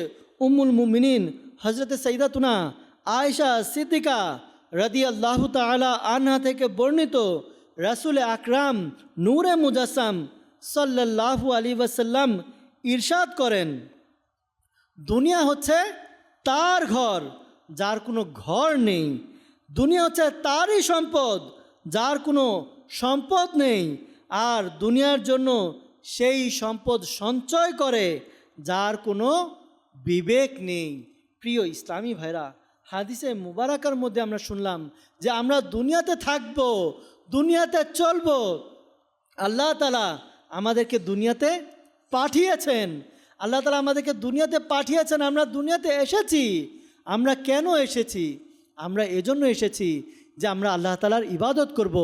উম্মুল মুমিনিন হজরতে সৈয়দাতুনা আয়েশা সিদ্দিকা রাদিয়াল্লাহু তাআলা আনহা থেকে বর্ণিত, রাসূল আকরাম নূরে মুজাসসাম সাল্লাল্লাহু আলাইহি ওয়াসাল্লাম ইরশাদ করেন, দুনিয়া হচ্ছে তার ঘর যার কোনো ঘর নেই, দুনিয়া হচ্ছে তারই সম্পদ যার কোনো সম্পদ নেই, আর দুনিয়ার জন্য সেই সম্পদ সঞ্চয় করে যার কোনো বিবেক নেই। প্রিয় ইসলামী ভাইরা, হাদিসে মুবারাকার মধ্যে আমরা শুনলাম যে আমরা দুনিয়াতে থাকব, দুনিয়াতে চলব, আল্লাহ তাআলা আমাদেরকে দুনিয়াতে পাঠিয়েছেন। আল্লাহ তাআলা আমাদেরকে দুনিয়াতে পাঠিয়েছেন। আমরা দুনিয়াতে এসেছি। আমরা কেন এসেছি? আমরা এজন্য এসেছি যে আমরা আল্লাহ তাআলার ইবাদত করব।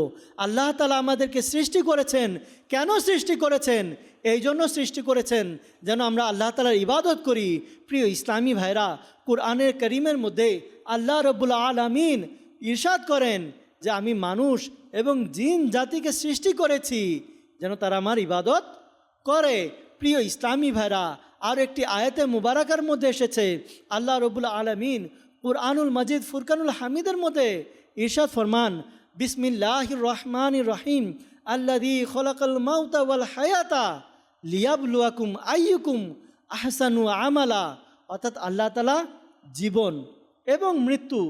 আল্লাহ তাআলা আমাদেরকে সৃষ্টি করেছেন। কেন সৃষ্টি করেছেন? এই জন্য সৃষ্টি করেছেন যেন আমরা আল্লাহ তাআলার ইবাদত করি। প্রিয় ইসলামী ভাইরা, কুরআনের কারীমের মধ্যে আল্লাহ রাব্বুল আলামিন ইরশাদ করেন যে আমি মানুষ এবং জিন জাতিকে সৃষ্টি করেছি যেন তারা আমার ইবাদত করে। প্রিয় ইসলামী ভাইরা, আর একটি আয়াতে মুবারাকার মধ্যে এসেছে আল্লাহ রাব্বুল আলামিন কুরআনুল মাজিদ ফুরকানুল হামিদের মধ্যে ইরশাদ ফরমান, বিসমিল্লাহির রহমানির রহিম, আল্লাযী খলাকাল মাউতা ওয়াল হায়াতা লিয়াবলুয়াকুম আইয়ুকুম আহসানু আমালা। অর্থাৎ আল্লাহ তাআলা জীবন এবং মৃত্যু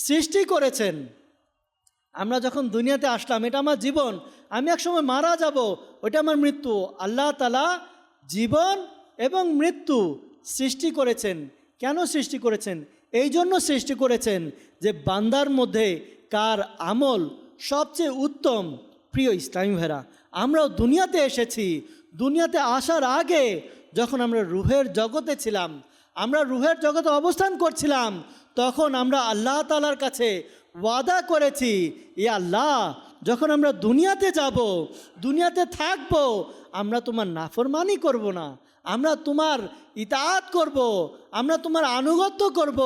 সৃষ্টি করেছেন। আমরা যখন দুনিয়াতে আসলাম, এটা আমার জীবন, আমি একসময় মারা যাব, ওটা আমার মৃত্যু। আল্লাহ তাআলা জীবন এবং মৃত্যু সৃষ্টি করেছেন। কেন সৃষ্টি করেছেন? এই জন্য সৃষ্টি করেছেন যে বান্দার মধ্যে কার আমল সবচেয়ে উত্তম। প্রিয় ইসলামী ভাইরা, আমরাও দুনিয়াতে এসেছি। দুনিয়াতে আসার আগে যখন আমরা রুহের জগতে ছিলাম, আমরা রুহের জগতে অবস্থান করছিলাম, তখন আমরা আল্লাহ তাআলার কাছে ওয়াদা করেছি, এ আল্লাহ, যখন আমরা দুনিয়াতে যাব, দুনিয়াতে থাকব, আমরা তোমার নাফরমানি করব না, আমরা তোমার ইতাআত করব, আমরা তোমার আনুগত্য করব,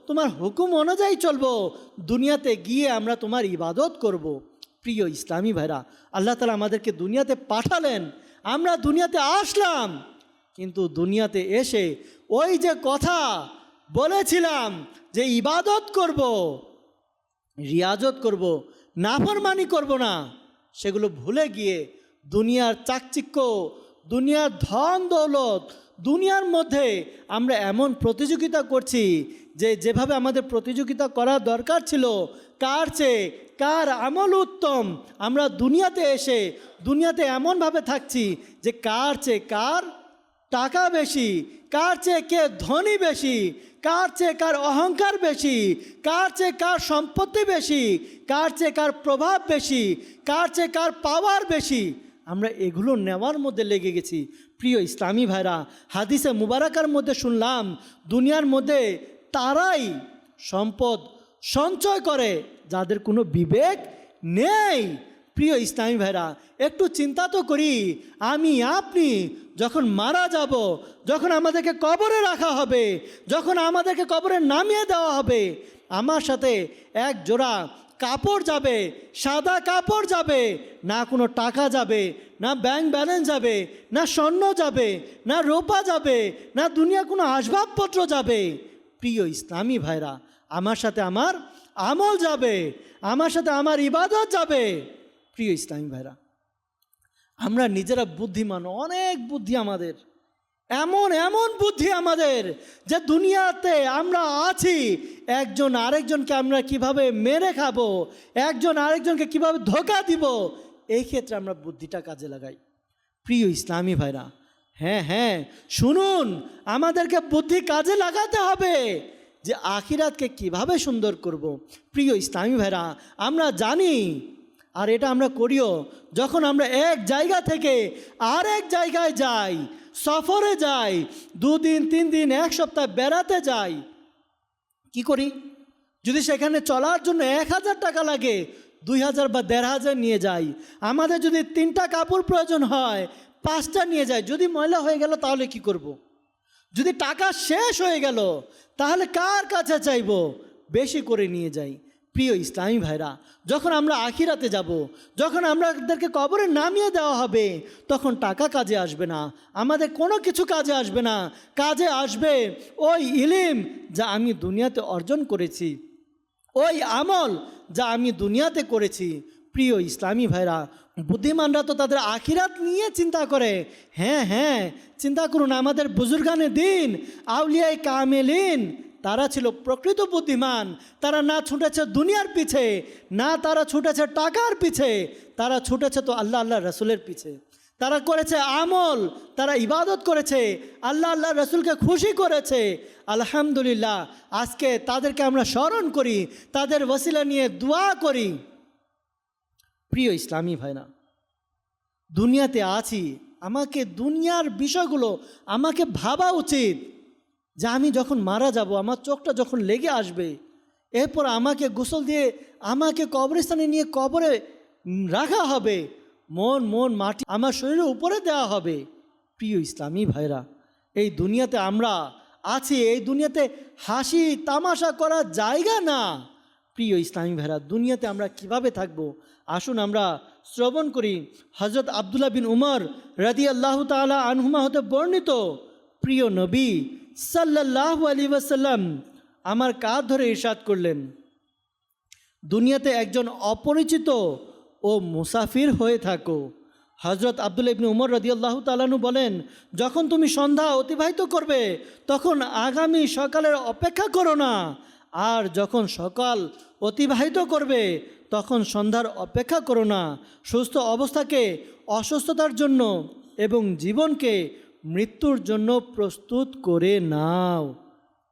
তোমার হুকুম অনুযায়ী চলব, দুনিয়াতে গিয়ে আমরা তোমার ইবাদত করব। প্রিয় ইসলামী ভাইরা, আল্লাহ তাআলা আমাদেরকে দুনিয়াতে পাঠালেন, আমরা দুনিয়াতে আসলাম, কিন্তু দুনিয়াতে এসে ওই যে কথা বলেছিলাম যে ইবাদত করব, রিয়াজত করব, নাফরমানি করব না, সেগুলো ভুলে গিয়ে দুনিয়ার চাকচিক্য, দুনিয়ার ধন দৌলত, দুনিয়ার মধ্যে আমরা এমন প্রতিযোগিতা করছি যে যেভাবে আমাদের প্রতিযোগিতা করা দরকার ছিল, কার চেয়ে কার আমল উত্তম, আমরা দুনিয়াতে এসে দুনিয়াতে এমনভাবে থাকছি যে কার চেয়ে কার টাকা বেশি, কার চেয়ে কে ধনী বেশি, কার চেয়ে কার অহংকার বেশি, কার চেয়ে কার সম্পত্তি বেশি, কার চেয়ে কার প্রভাব বেশি, কার চেয়ে কার পাওয়ার বেশি, আমরা এগুলো নেওয়ার মধ্যে লেগে গেছি। প্রিয় ইসলামী ভাইরা, হাদিসে মুবারাকার মধ্যে শুনলাম দুনিয়ার মধ্যে তারাই সম্পদ সঞ্চয় করে যাদের কোনো বিবেক নেই। প্রিয় ইসলামী ভাইরা, একটু চিন্তা তো করি, আমি আপনি যখন মারা যাব, যখন আমাদেরকে কবরে রাখা হবে, যখন আমাদেরকে কবরে নামিয়ে দেওয়া হবে, আমার সাথে এক জোড়া কাপড় যাবে, সাদা কাপড় যাবে, না কোনো টাকা যাবে, না ব্যাংক ব্যালেন্স যাবে, না স্বর্ণ যাবে, না রূপা যাবে, না দুনিয়া কোনো আসবাবপত্র যাবে। প্রিয় ইসলামী ভাইরা, আমার সাথে আমার আমল যাবে, আমার সাথে আমার ইবাদত যাবে। প্রিয় ইসলামী ভাইরা, আমরা নিজেরা বুদ্ধিমান, অনেক বুদ্ধি আমাদের, এমন এমন বুদ্ধি আমাদের যে দুনিয়াতে আমরা আছি, একজন আরেকজনকে আমরা কিভাবে মেরে খাবো, একজন আরেকজনকে কিভাবে ধোঁকা দিব, এই ক্ষেত্রে আমরা বুদ্ধিটা কাজে লাগাই। প্রিয় ইসলামী ভাইরা, হ্যাঁ শুনুন, আমাদেরকে বুদ্ধি কাজে লাগাতে হবে যে আখিরাতকে কিভাবে সুন্দর করব। প্রিয় ইসলামী ভাইরা, আমরা জানি, আর এটা আমরা করিও, যখন আমরা এক জায়গা থেকে আরেক জায়গায় যাই, সফরে যাই, 2 দিন 3 দিন 1 সপ্তাহ বেড়াতে যাই, কি করি? যদি সেখানে চলার জন্য 1000 টাকা লাগে, 2000 বা 1500 নিয়ে যাই। আমাদের যদি 3টা কাপড় প্রয়োজন হয়, 5টা নিয়ে যাই। যদি ময়লা হয়ে গেল তাহলে কি করব? যদি টাকা শেষ হয়ে গেল তাহলে কার কাছে চাইব? বেশি করে নিয়ে যাই। প্রিয় ইসলামী ভাইরা, যখন আমরা আখিরাতে যাব, যখন আমাদেরকে কবরে নামিয়ে দেওয়া হবে, তখন টাকা কাজে আসবে না, আমাদের কোনো কিছু কাজে আসবে না। কাজে আসবে ওই ইলম যা আমি দুনিয়াতে অর্জন করেছি, ওই আমল যা আমি দুনিয়াতে করেছি। প্রিয় ইসলামী ভাইরা, বুদ্ধিমানরা তো তাদের আখিরাত নিয়ে চিন্তা করে। হ্যাঁ চিন্তা করুন, আমাদের বুজুর্গানে দিন, আউলিয়ায়ে কামেলিন, তারা ছিল প্রকৃত বুদ্ধিমান। তারা না ছুটেছে দুনিয়ার পিছে, না তারা ছুটেছে টাকার পিছে, তারা ছুটেছে তো আল্লাহ রসুলের পিছে। তারা করেছে আমল, তারা ইবাদত করেছে, আল্লাহ রসুলকে খুশি করেছে। আলহামদুলিল্লাহ, আজকে তাদেরকে আমরা স্মরণ করি, তাদের ওসিলা নিয়ে দোয়া করি। প্রিয় ইসলামী ভাইরা, দুনিয়াতে আছি, আমাকে দুনিয়ার বিষয়গুলো আমাকে ভাবা উচিত যে আমি যখন মারা যাব, আমার চোখটা যখন লেগে আসবে, এরপর আমাকে গোসল দিয়ে আমাকে কবরস্থানে নিয়ে কবরে রাখা হবে, মন মাটি আমার শরীরের উপরে দেওয়া হবে। প্রিয় ইসলামী ভাইরা, এই দুনিয়াতে আমরা আছি, এই দুনিয়াতে হাসি তামাশা করার জায়গা না। প্রিয় ইসলামী ভাইরা, দুনিয়াতে আমরা কিভাবে থাকব, আসুন আমরা শ্রবণ করি হজরত আবদুল্লাহ বিন উমর রাদিয়াল্লাহু তাআলা আনহুমা হতে বর্ণিত প্রিয় নবী সাল্লাল্লাহু আলাইহি ওয়াসাল্লাম আমার কাঁধ ধরে ইরশাদ করলেন, দুনিয়াতে একজন অপরিচিত ও মুসাফির হয়ে থাকো। হজরত আবদুল্লাহ ইবনে উমর রাদিয়াল্লাহু তাআলা আনহু বলেন, যখন তুমি সন্ধ্যা অতিবাহিত করবে তখন আগামী সকালের অপেক্ষা করো না, আর যখন সকাল অতিবাহিত করবে তখন সন্ধ্যার অপেক্ষা করো না। সুস্থ অবস্থাকে অসুস্থতার জন্য এবং জীবনকে মৃত্যুর জন্য প্রস্তুত করে নাও।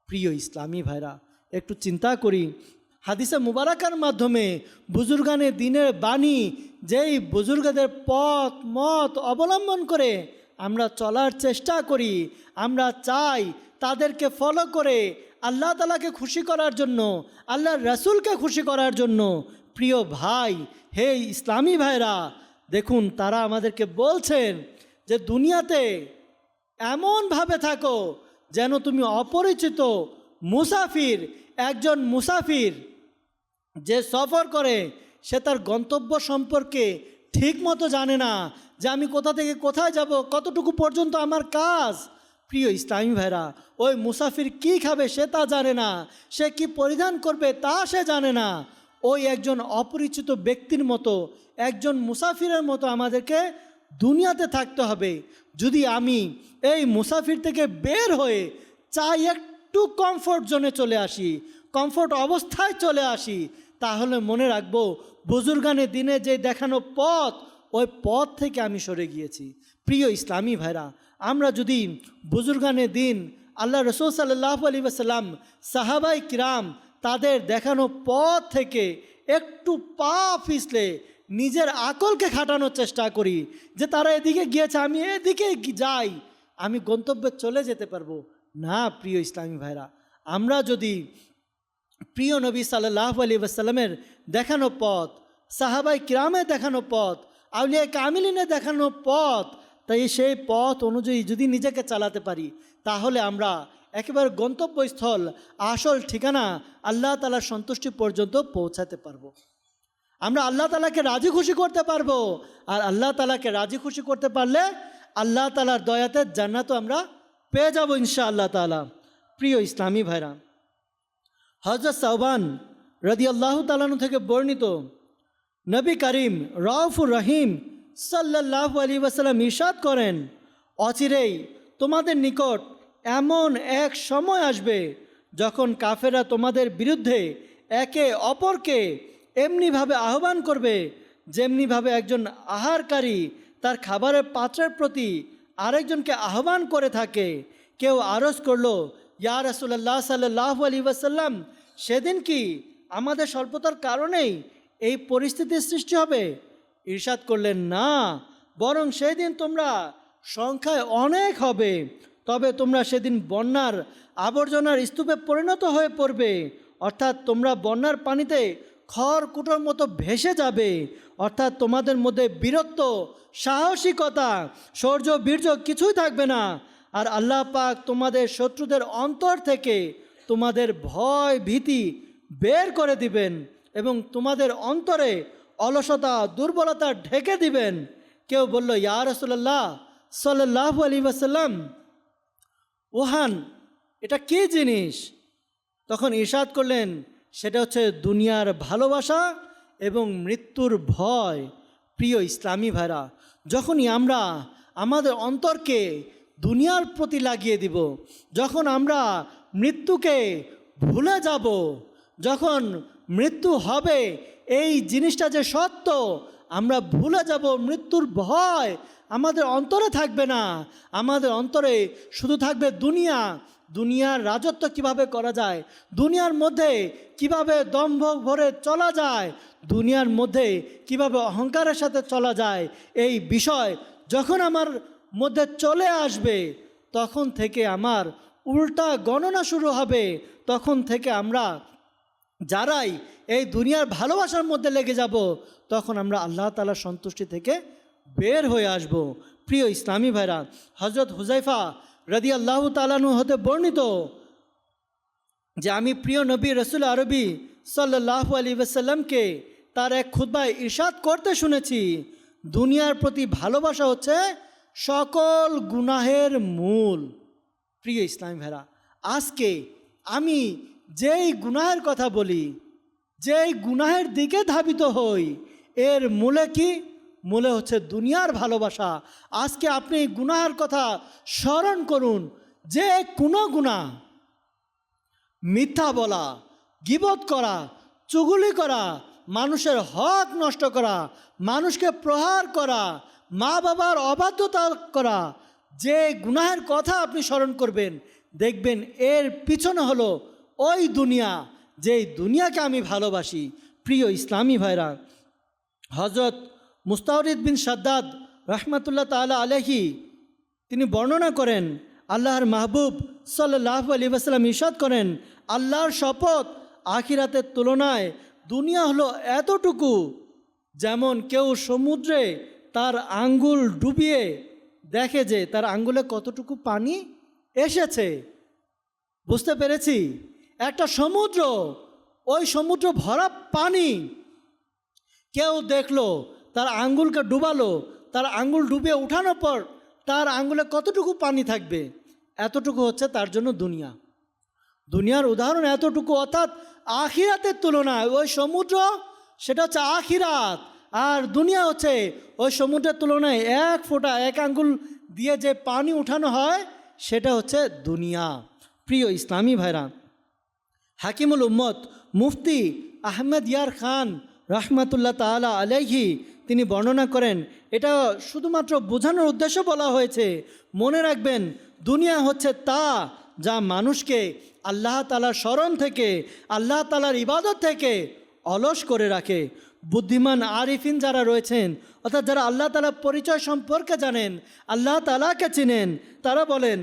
প্রিয় ইসলামী ভাইরা, একটু চিন্তা করি, হাদিসে মুবারাকার মাধ্যমে বুজুর্গানে দিনের বাণী, যেই বুজুর্গদের পথ মত অবলম্বন করে আমরা চলার চেষ্টা করি, আমরা চাই তাদেরকে ফলো করে আল্লাহ তাআলাকে খুশি করার জন্য, আল্লাহর রাসূলকে খুশি করার জন্য। প্রিয় ভাই, হে ইসলামী ভাইরা, দেখুন তারা আমাদেরকে বলছেন যে দুনিয়াতে এমনভাবে থাকো যেন তুমি অপরিচিত মুসাফির। একজন মুসাফির যে সফর করে সে তার গন্তব্য সম্পর্কে ঠিক মতো জানে না, যে আমি কোথা থেকে কোথায় যাব, কতটুকু পর্যন্ত আমার কাজ। প্রিয় ইসলামী ভাইরা, ওই মুসাফির কি খাবে সে তা জানে না, সে কি পরিধান করবে তা সে জানে না। ওই একজন অপরিচিত ব্যক্তির মতো, একজন মুসাফিরের মতো আমাদেরকে দুনিয়াতে থাকতে হবে। যদি আমি এই মুসাফির থেকে বের হয়ে চাই একটু কমফোর্ট জোনে চলে আসি, কমফোর্ট অবস্থায় চলে আসি, তাহলে মনে রাখবো বুজুর্গানে দিনে যে দেখানো পথ, ওই পথ থেকে আমি সরে গিয়েছি। প্রিয় ইসলামী ভাইরা, আমরা যদি বুজুর্গানে দিন আল্লাহ রাসূল সাল্লাল্লাহু আলাইহি ওয়াসাল্লাম, সাহাবাই কিরাম তাদের দেখানো পথ থেকে একটু পা পিছলে নিজের আকলকে খাটানোর চেষ্টা করি যে তারা এদিকে গিয়েছে, আমি এদিকে যাই, আমি গন্তব্যে চলে যেতে পারবো না। প্রিয় ইসলামী ভাইরা, আমরা যদি প্রিয় নবী সাল্লাল্লাহু আলাইহি ওয়াসাল্লামের দেখানো পথ, সাহাবাই কিরামের দেখানো পথ, আউলিয়া কামিলিনের দেখানো পথ, তাই সেই পথ অনুযায়ী যদি নিজেকে চালাতে পারি, তাহলে আমরা একেবারে গন্তব্যস্থল, আসল ঠিকানা আল্লাহ তাআলার সন্তুষ্টি পর্যন্ত পৌঁছাতে পারবো। আমরা আল্লাহ তাআলাকে রাজি খুশি করতে পারবো, আর আল্লাহ তাআলাকে রাজি খুশি করতে পারলে আল্লাহ তাআলার দয়াতে জান্নাতও আমরা পেয়ে যাবো ইনশাআল্লাহ তাআলা। প্রিয় ইসলামী ভাইরা, হযরত সাওবান রাদিয়াল্লাহু তাআলা আনহু থেকে বর্ণিত নবী করিম রাউফুর রহিম সাল্লাল্লাহু আলাইহি ওয়াসাল্লাম ইরশাদ করেন, অচিরেই তোমাদের নিকট এমন এক সময় আসবে যখন কাফেররা তোমাদের বিরুদ্ধে একে অপরকে এমনিভাবে আহ্বান করবে যেমনিভাবে একজন আহারকারী তার খাবারের পাত্রের প্রতি আরেকজনকে আহ্বান করে থাকে। কেউ আরজ করলো, ইয়া রাসূলুল্লাহ সাল্লাল্লাহু আলাইহি ওয়াসাল্লাম, সেদিন কি আমাদের স্বল্পতার কারণেই এই পরিস্থিতির সৃষ্টি হবে? ইরশাদ করলেন, না, বরং সেদিন তোমরা সংখ্যায় অনেক হবে, তবে তোমরা সেদিন বন্যার আবর্জনার স্তূপে পরিণত হয়ে পড়বে, অর্থাৎ তোমরা বন্যার পানিতে খড়কুটোর মতো ভেসে যাবে, অর্থাৎ তোমাদের মধ্যে বীরত্ব, সাহসিকতা, শৌর্য, বীর্য কিছুই থাকবে না। আর আল্লাহ পাক তোমাদের শত্রুদের অন্তর থেকে তোমাদের ভয় ভীতি বের করে দিবেন এবং তোমাদের অন্তরে অলসতা দুর্বলতা ঢেকে দিবেন। কেউ বলল, ইয়া রাসূলুল্লাহ সাল্লাল্লাহু আলাইহি ওয়াসাল্লাম, ওহান এটা কী জিনিস? তখন ইরশাদ করলেন, সেটা হচ্ছে দুনিয়ার ভালোবাসা এবং মৃত্যুর ভয়। প্রিয় ইসলামী ভাইরা, যখনই আমরা আমাদের অন্তরকে দুনিয়ার প্রতি লাগিয়ে দিব, যখন আমরা মৃত্যুকে ভুলে যাব, যখন মৃত্যু হবে এই জিনিসটা যে সত্য আমরা ভুলে যাব, মৃত্যুর ভয় আমাদের অন্তরে থাকবে না, আমাদের অন্তরে শুধু থাকবে দুনিয়া, দুনিয়ার রাজত্ব কিভাবে করা যায়, দুনিয়ার মধ্যে কিভাবে দম্ভ ভরে চলা যায়, দুনিয়ার মধ্যে কিভাবে অহংকারের সাথে চলা যায়, এই বিষয় যখন আমার মধ্যে চলে আসবে তখন থেকে আমার উল্টা গণনা শুরু হবে। তখন থেকে আমরা যারাই এই দুনিয়ার ভালোবাসার মধ্যে লেগে যাব, তখন আমরা আল্লাহ তাআলার সন্তুষ্টি থেকে বের হয়ে আসব। প্রিয় ইসলামী ভাইরা, হজরত হুজাইফা রাদিয়াল্লাহু তাআলা আনহু হতে বর্ণিত যে আমি প্রিয় নবী রসুল আরবি সাল্লাল্লাহু আলাইহি ওয়াসাল্লামকে তার এক খুতবায় ইরশাদ করতে শুনেছি, দুনিয়ার প্রতি ভালোবাসা হচ্ছে সকল গুনাহের মূল। প্রিয় ইসলামী ভাইরা, আজকে আমি যেই গুনাহের কথা বলি, যেই গুনাহের দিকে ধাবিত হই, এর মূলে কি? মূলে হচ্ছে দুনিয়ার ভালোবাসা। আজকে আপনি গুনাহের কথা স্মরণ করুন, যে কোনো গুনাহ, মিথ্যা বলা, গীবত করা, চুগলি করা, মানুষের হক নষ্ট করা, মানুষকে প্রহার করা, মা বাবার অবাধ্যতা করা, যে গুনাহের কথা আপনি স্মরণ করবেন, দেখবেন এর পিছনে হলো ওই দুনিয়া, যেই দুনিয়াকে আমি ভালোবাসি। প্রিয় ইসলামী ভাইরা, হজরত মুস্তাওরিদ বিন শাদ্দাদ রহমাতুল্লাহ তাআলা আলাইহি তিনি বর্ণনা করেন, আল্লাহর মাহবুব সাল্লাল্লাহু আলাইহি ওয়াসাল্লাম ইরশাদ করেন, আল্লাহর শপথ, আখিরাতের তুলনায় দুনিয়া হলো এতটুকু যেমন কেউ সমুদ্রে তার আঙ্গুল ডুবিয়ে দেখে যে তার আঙ্গুলে কতটুকু পানি এসেছে। বুঝতে পেরেছি? একটা সমুদ্র, ওই সমুদ্র ভরা পানি, কেউ দেখলো, তার আঙ্গুলকে ডুবালো, তার আঙ্গুল ডুবিয়ে উঠানোর পর তার আঙ্গুলে কতটুকু পানি থাকবে, এতটুকু হচ্ছে তার জন্য দুনিয়া। দুনিয়ার উদাহরণ এতটুকু, অর্থাৎ আখিরাতের তুলনায় ওই সমুদ্র সেটা হচ্ছে আখিরাত, আর দুনিয়া হচ্ছে ওই সমুদ্রের তুলনায় এক ফোঁটা, এক আঙ্গুল দিয়ে যে পানি উঠানো হয় সেটা হচ্ছে দুনিয়া। প্রিয় ইসলামী ভাইরা, হাকিমুল উম্মত মুফতি আহমেদ ইয়ার খান রহমাতুল্লাহ তাআলা আলাইহি তিনি বর্ণনা করেন, এটা শুধুমাত্র বোঝানোর উদ্দেশ্যে বলা হয়েছে। মনে রাখবেন, দুনিয়া হচ্ছে তা যা মানুষকে আল্লাহ তাআলার স্মরণ থেকে, আল্লাহ তাআলার ইবাদত থেকে অলস করে রাখে। বুদ্ধিমান আরিফিন যারা রয়েছেন, অর্থাৎ যারা আল্লাহ তাআলার পরিচয় সম্পর্কে জানেন, আল্লাহ তাআলাকে চিনেন, তারা বলেন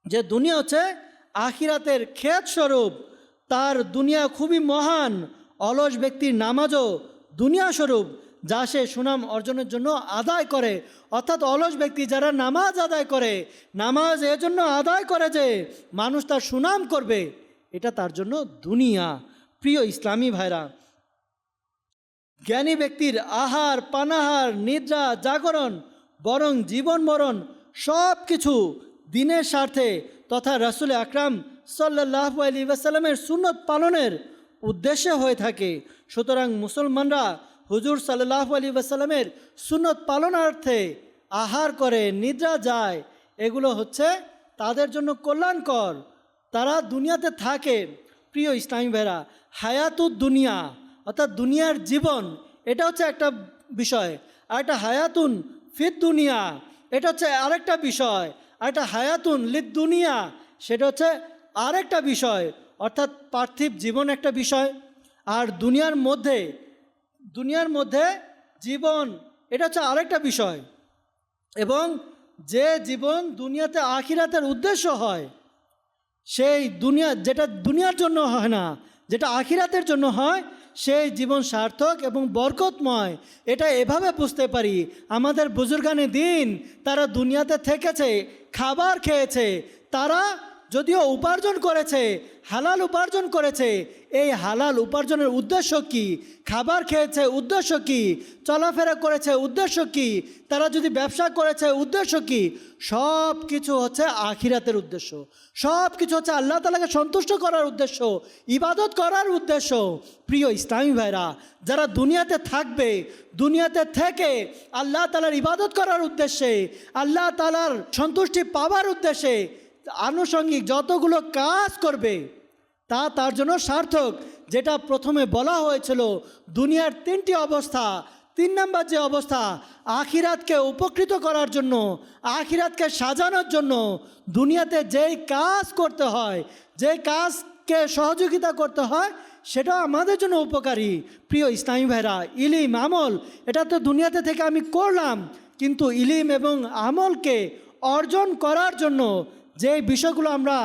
যে দুনিয়া হচ্ছে আখিরাতের ক্ষেত স্বরূপ, তার দুনিয়া খুবই মহান। অলস ব্যক্তির নামাজও দুনিয়া স্বরূপ, যা সে সুনাম অর্জনের জন্য আদায় করে। অর্থাৎ অলস ব্যক্তি যারা নামাজ আদায় করে, নামাজ এজন্য আদায় করে যে মানুষ তার সুনাম করবে, এটা তার জন্য দুনিয়া। প্রিয় ইসলামী ভাইরা, জ্ঞানী ব্যক্তির আহার, পানাহার, নিদ্রা, জাগরণ, বরং জীবন মরণ সব কিছু দিনের স্বার্থে তথা রাসূল আকরাম সাল্লাল্লাহু আলাইহি ওয়াসাল্লামের সুন্নত পালনের উদ্দেশ্যে হয়ে থাকে। সুতরাং মুসলমানরা হুজুর সাল্লাল্লাহু আলাইহি ওয়াসাল্লামের সুন্নত পালনার্থে আহার করে, নিদ্রা যায়, এগুলো হচ্ছে তাদের জন্য কল্যাণকর। তারা দুনিয়াতে থাকে। প্রিয় ইসলামী ভাইরা, হায়াতুদ দুনিয়া অর্থাৎ দুনিয়ার জীবন, এটা হচ্ছে একটা বিষয়। আর একটা হায়াতুন ফিদ দুনিয়া, এটা হচ্ছে আরেকটা বিষয়। আর একটা হায়াতুন লিদ দুনিয়া, সেটা হচ্ছে আরেকটা বিষয়। অর্থাৎ পার্থিব জীবন একটা বিষয়, আর দুনিয়ার মধ্যে জীবন, এটা হচ্ছে আরেকটা বিষয়। এবং যে জীবন দুনিয়াতে আখিরাতের উদ্দেশ্য হয়, সেই দুনিয়া, যেটা দুনিয়ার জন্য হয় না, যেটা আখিরাতের জন্য হয়, সেই জীবন সার্থক এবং বরকতময়। এটা এভাবে বুঝতে পারি, আমাদের বুজুর্গানে দিন তারা দুনিয়াতে থেকেছে, খাবার খেয়েছে, তারা যদিও উপার্জন করেছে, হালাল উপার্জন করেছে, এই হালাল উপার্জনের উদ্দেশ্য কি? খাবার খেয়েছে, উদ্দেশ্য কি? চলাফেরা করেছে, উদ্দেশ্য কি? তারা যদি ব্যবসা করেছে, উদ্দেশ্য কি? সব কিছু হচ্ছে আখিরাতের উদ্দেশ্য, সব কিছু হচ্ছে আল্লাহ তাআলাকে সন্তুষ্ট করার উদ্দেশ্য, ইবাদত করার উদ্দেশ্য। প্রিয় ইসলামী ভাইরা, যারা দুনিয়াতে থাকবে, দুনিয়াতে থেকে আল্লাহ তাআলার ইবাদত করার উদ্দেশ্যে, আল্লাহ তাআলার সন্তুষ্টি পাওয়ার উদ্দেশ্যে আনুষঙ্গিক যতগুলো কাজ করবে, তা তার জন্য সার্থক। যেটা প্রথমে বলা হয়েছিল, দুনিয়ার তিনটি অবস্থা, তিন নাম্বার যে অবস্থা, আখিরাতকে উপকৃত করার জন্য, আখিরাতকে সাজানোর জন্য দুনিয়াতে যেই কাজ করতে হয়, যেই কাজকে সহযোগিতা করতে হয়, সেটাও আমাদের জন্য উপকারী। প্রিয় ইসলামী ভাইরা, ইলিম আমল এটা তো দুনিয়াতে থেকে আমি করলাম, কিন্তু ইলিম এবং আমলকে অর্জন করার জন্য যে বিষয়গুলো আমরা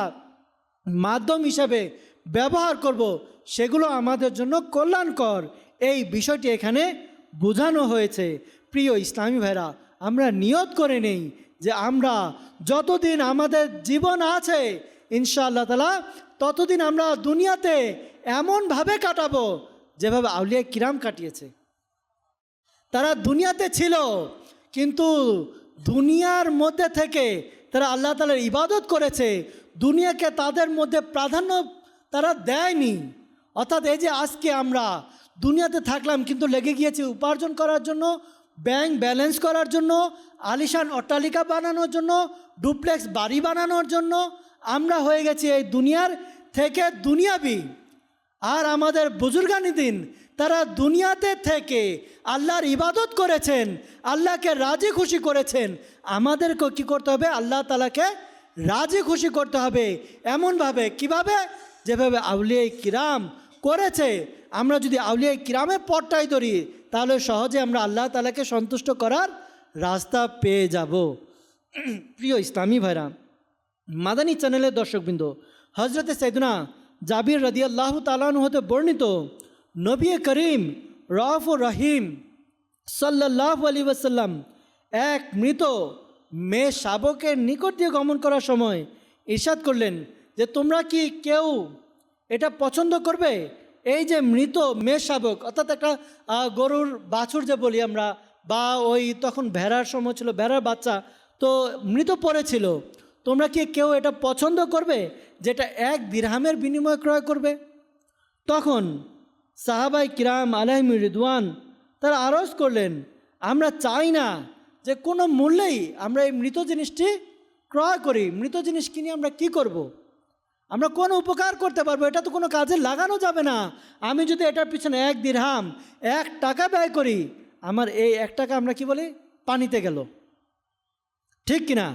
মাধ্যম হিসাবে ব্যবহার করব, সেগুলো আমাদের জন্য কল্যাণকর, এই বিষয়টি এখানে বোঝানো হয়েছে। প্রিয় ইসলামী ভাইরা, আমরা নিয়ত করে নেই যে আমরা যতদিন আমাদের জীবন আছে ইনশাআল্লাহ তাআলা ততদিন আমরা দুনিয়াতে এমনভাবে কাটাবো যেভাবে আউলিয়া কিরাম কাটিয়েছে। তারা দুনিয়াতে ছিল, কিন্তু দুনিয়ার মধ্যে থেকে তারা আল্লাহ তাআলার ইবাদত করেছে, দুনিয়াকে তাদের মধ্যে প্রাধান্য তারা দেয়নি। অর্থাৎ এই যে আজকে আমরা দুনিয়াতে থাকলাম, কিন্তু লেগে গিয়েছি উপার্জন করার জন্য, ব্যাংক ব্যালেন্স করার জন্য, আলিশান অট্টালিকা বানানোর জন্য, ডুপ্লেক্স বাড়ি বানানোর জন্য। আমরা হয়ে গেছি এই দুনিয়ার থেকে দুনিয়াবি। আর আমাদের বুজুর্গানি দিন তারা দুনিয়াতে থেকে আল্লাহর ইবাদত করেছেন, আল্লাহকে রাজি খুশি করেছেন। আমাদেরকে কী করতে হবে? আল্লাহ তাআলাকে রাজি খুশি করতে হবে এমনভাবে, কিভাবে? যেভাবে আউলিয়া কিরাম করেছে। আমরা যদি আউলিয়া কিরামের পথটাই ধরি, তাহলে সহজে আমরা আল্লাহ তাআলাকে সন্তুষ্ট করার রাস্তা পেয়ে যাব। প্রিয় ইসলামী ভাইরা, মাদানী চ্যানেলের দর্শকবৃন্দ, হজরতে সাইয়েদনা জাবির রাদিয়াল্লাহু তাআলা আনহু হতে বর্ণিত, নবী করিম রউফুর রহিম সাল্লাল্লাহু আলাইহি ওয়াসাল্লাম এক মৃত মেয়ে শাবকের নিকট দিয়ে গমন করার সময় ইরশাদ করলেন যে তোমরা কি কেউ এটা পছন্দ করবে? এই যে মৃত মেয়ে শাবক, অর্থাৎ একটা গরুর বাছুর যে বলি আমরা, বা ওই তখন ভেড়ার সময় ছিল, ভেড়ার বাচ্চা তো মৃত পড়েছিল, তোমরা কি কেউ এটা পছন্দ করবে যেটা 1 দিরহামের বিনিময়ে ক্রয় করবে? তখন সাহাবাই কিরাম আলাইহিম রিদওয়ান তারা আরজ করলেন, আমরা চাই না যে কোনো মূল্যেই আমরা এই মৃত জিনিসটি ক্রয় করি। মৃত জিনিস কিনে আমরা কি করব? আমরা কোনো উপকার করতে পারবো? এটা তো কোনো কাজে লাগানো যাবে না। আমি যদি এটার পিছনে 1 দিরহাম 1 টাকা ব্যয় করি, আমার এই 1 টাকা আমরা কি বলি? পানিতে গেল, ঠিক কিনা?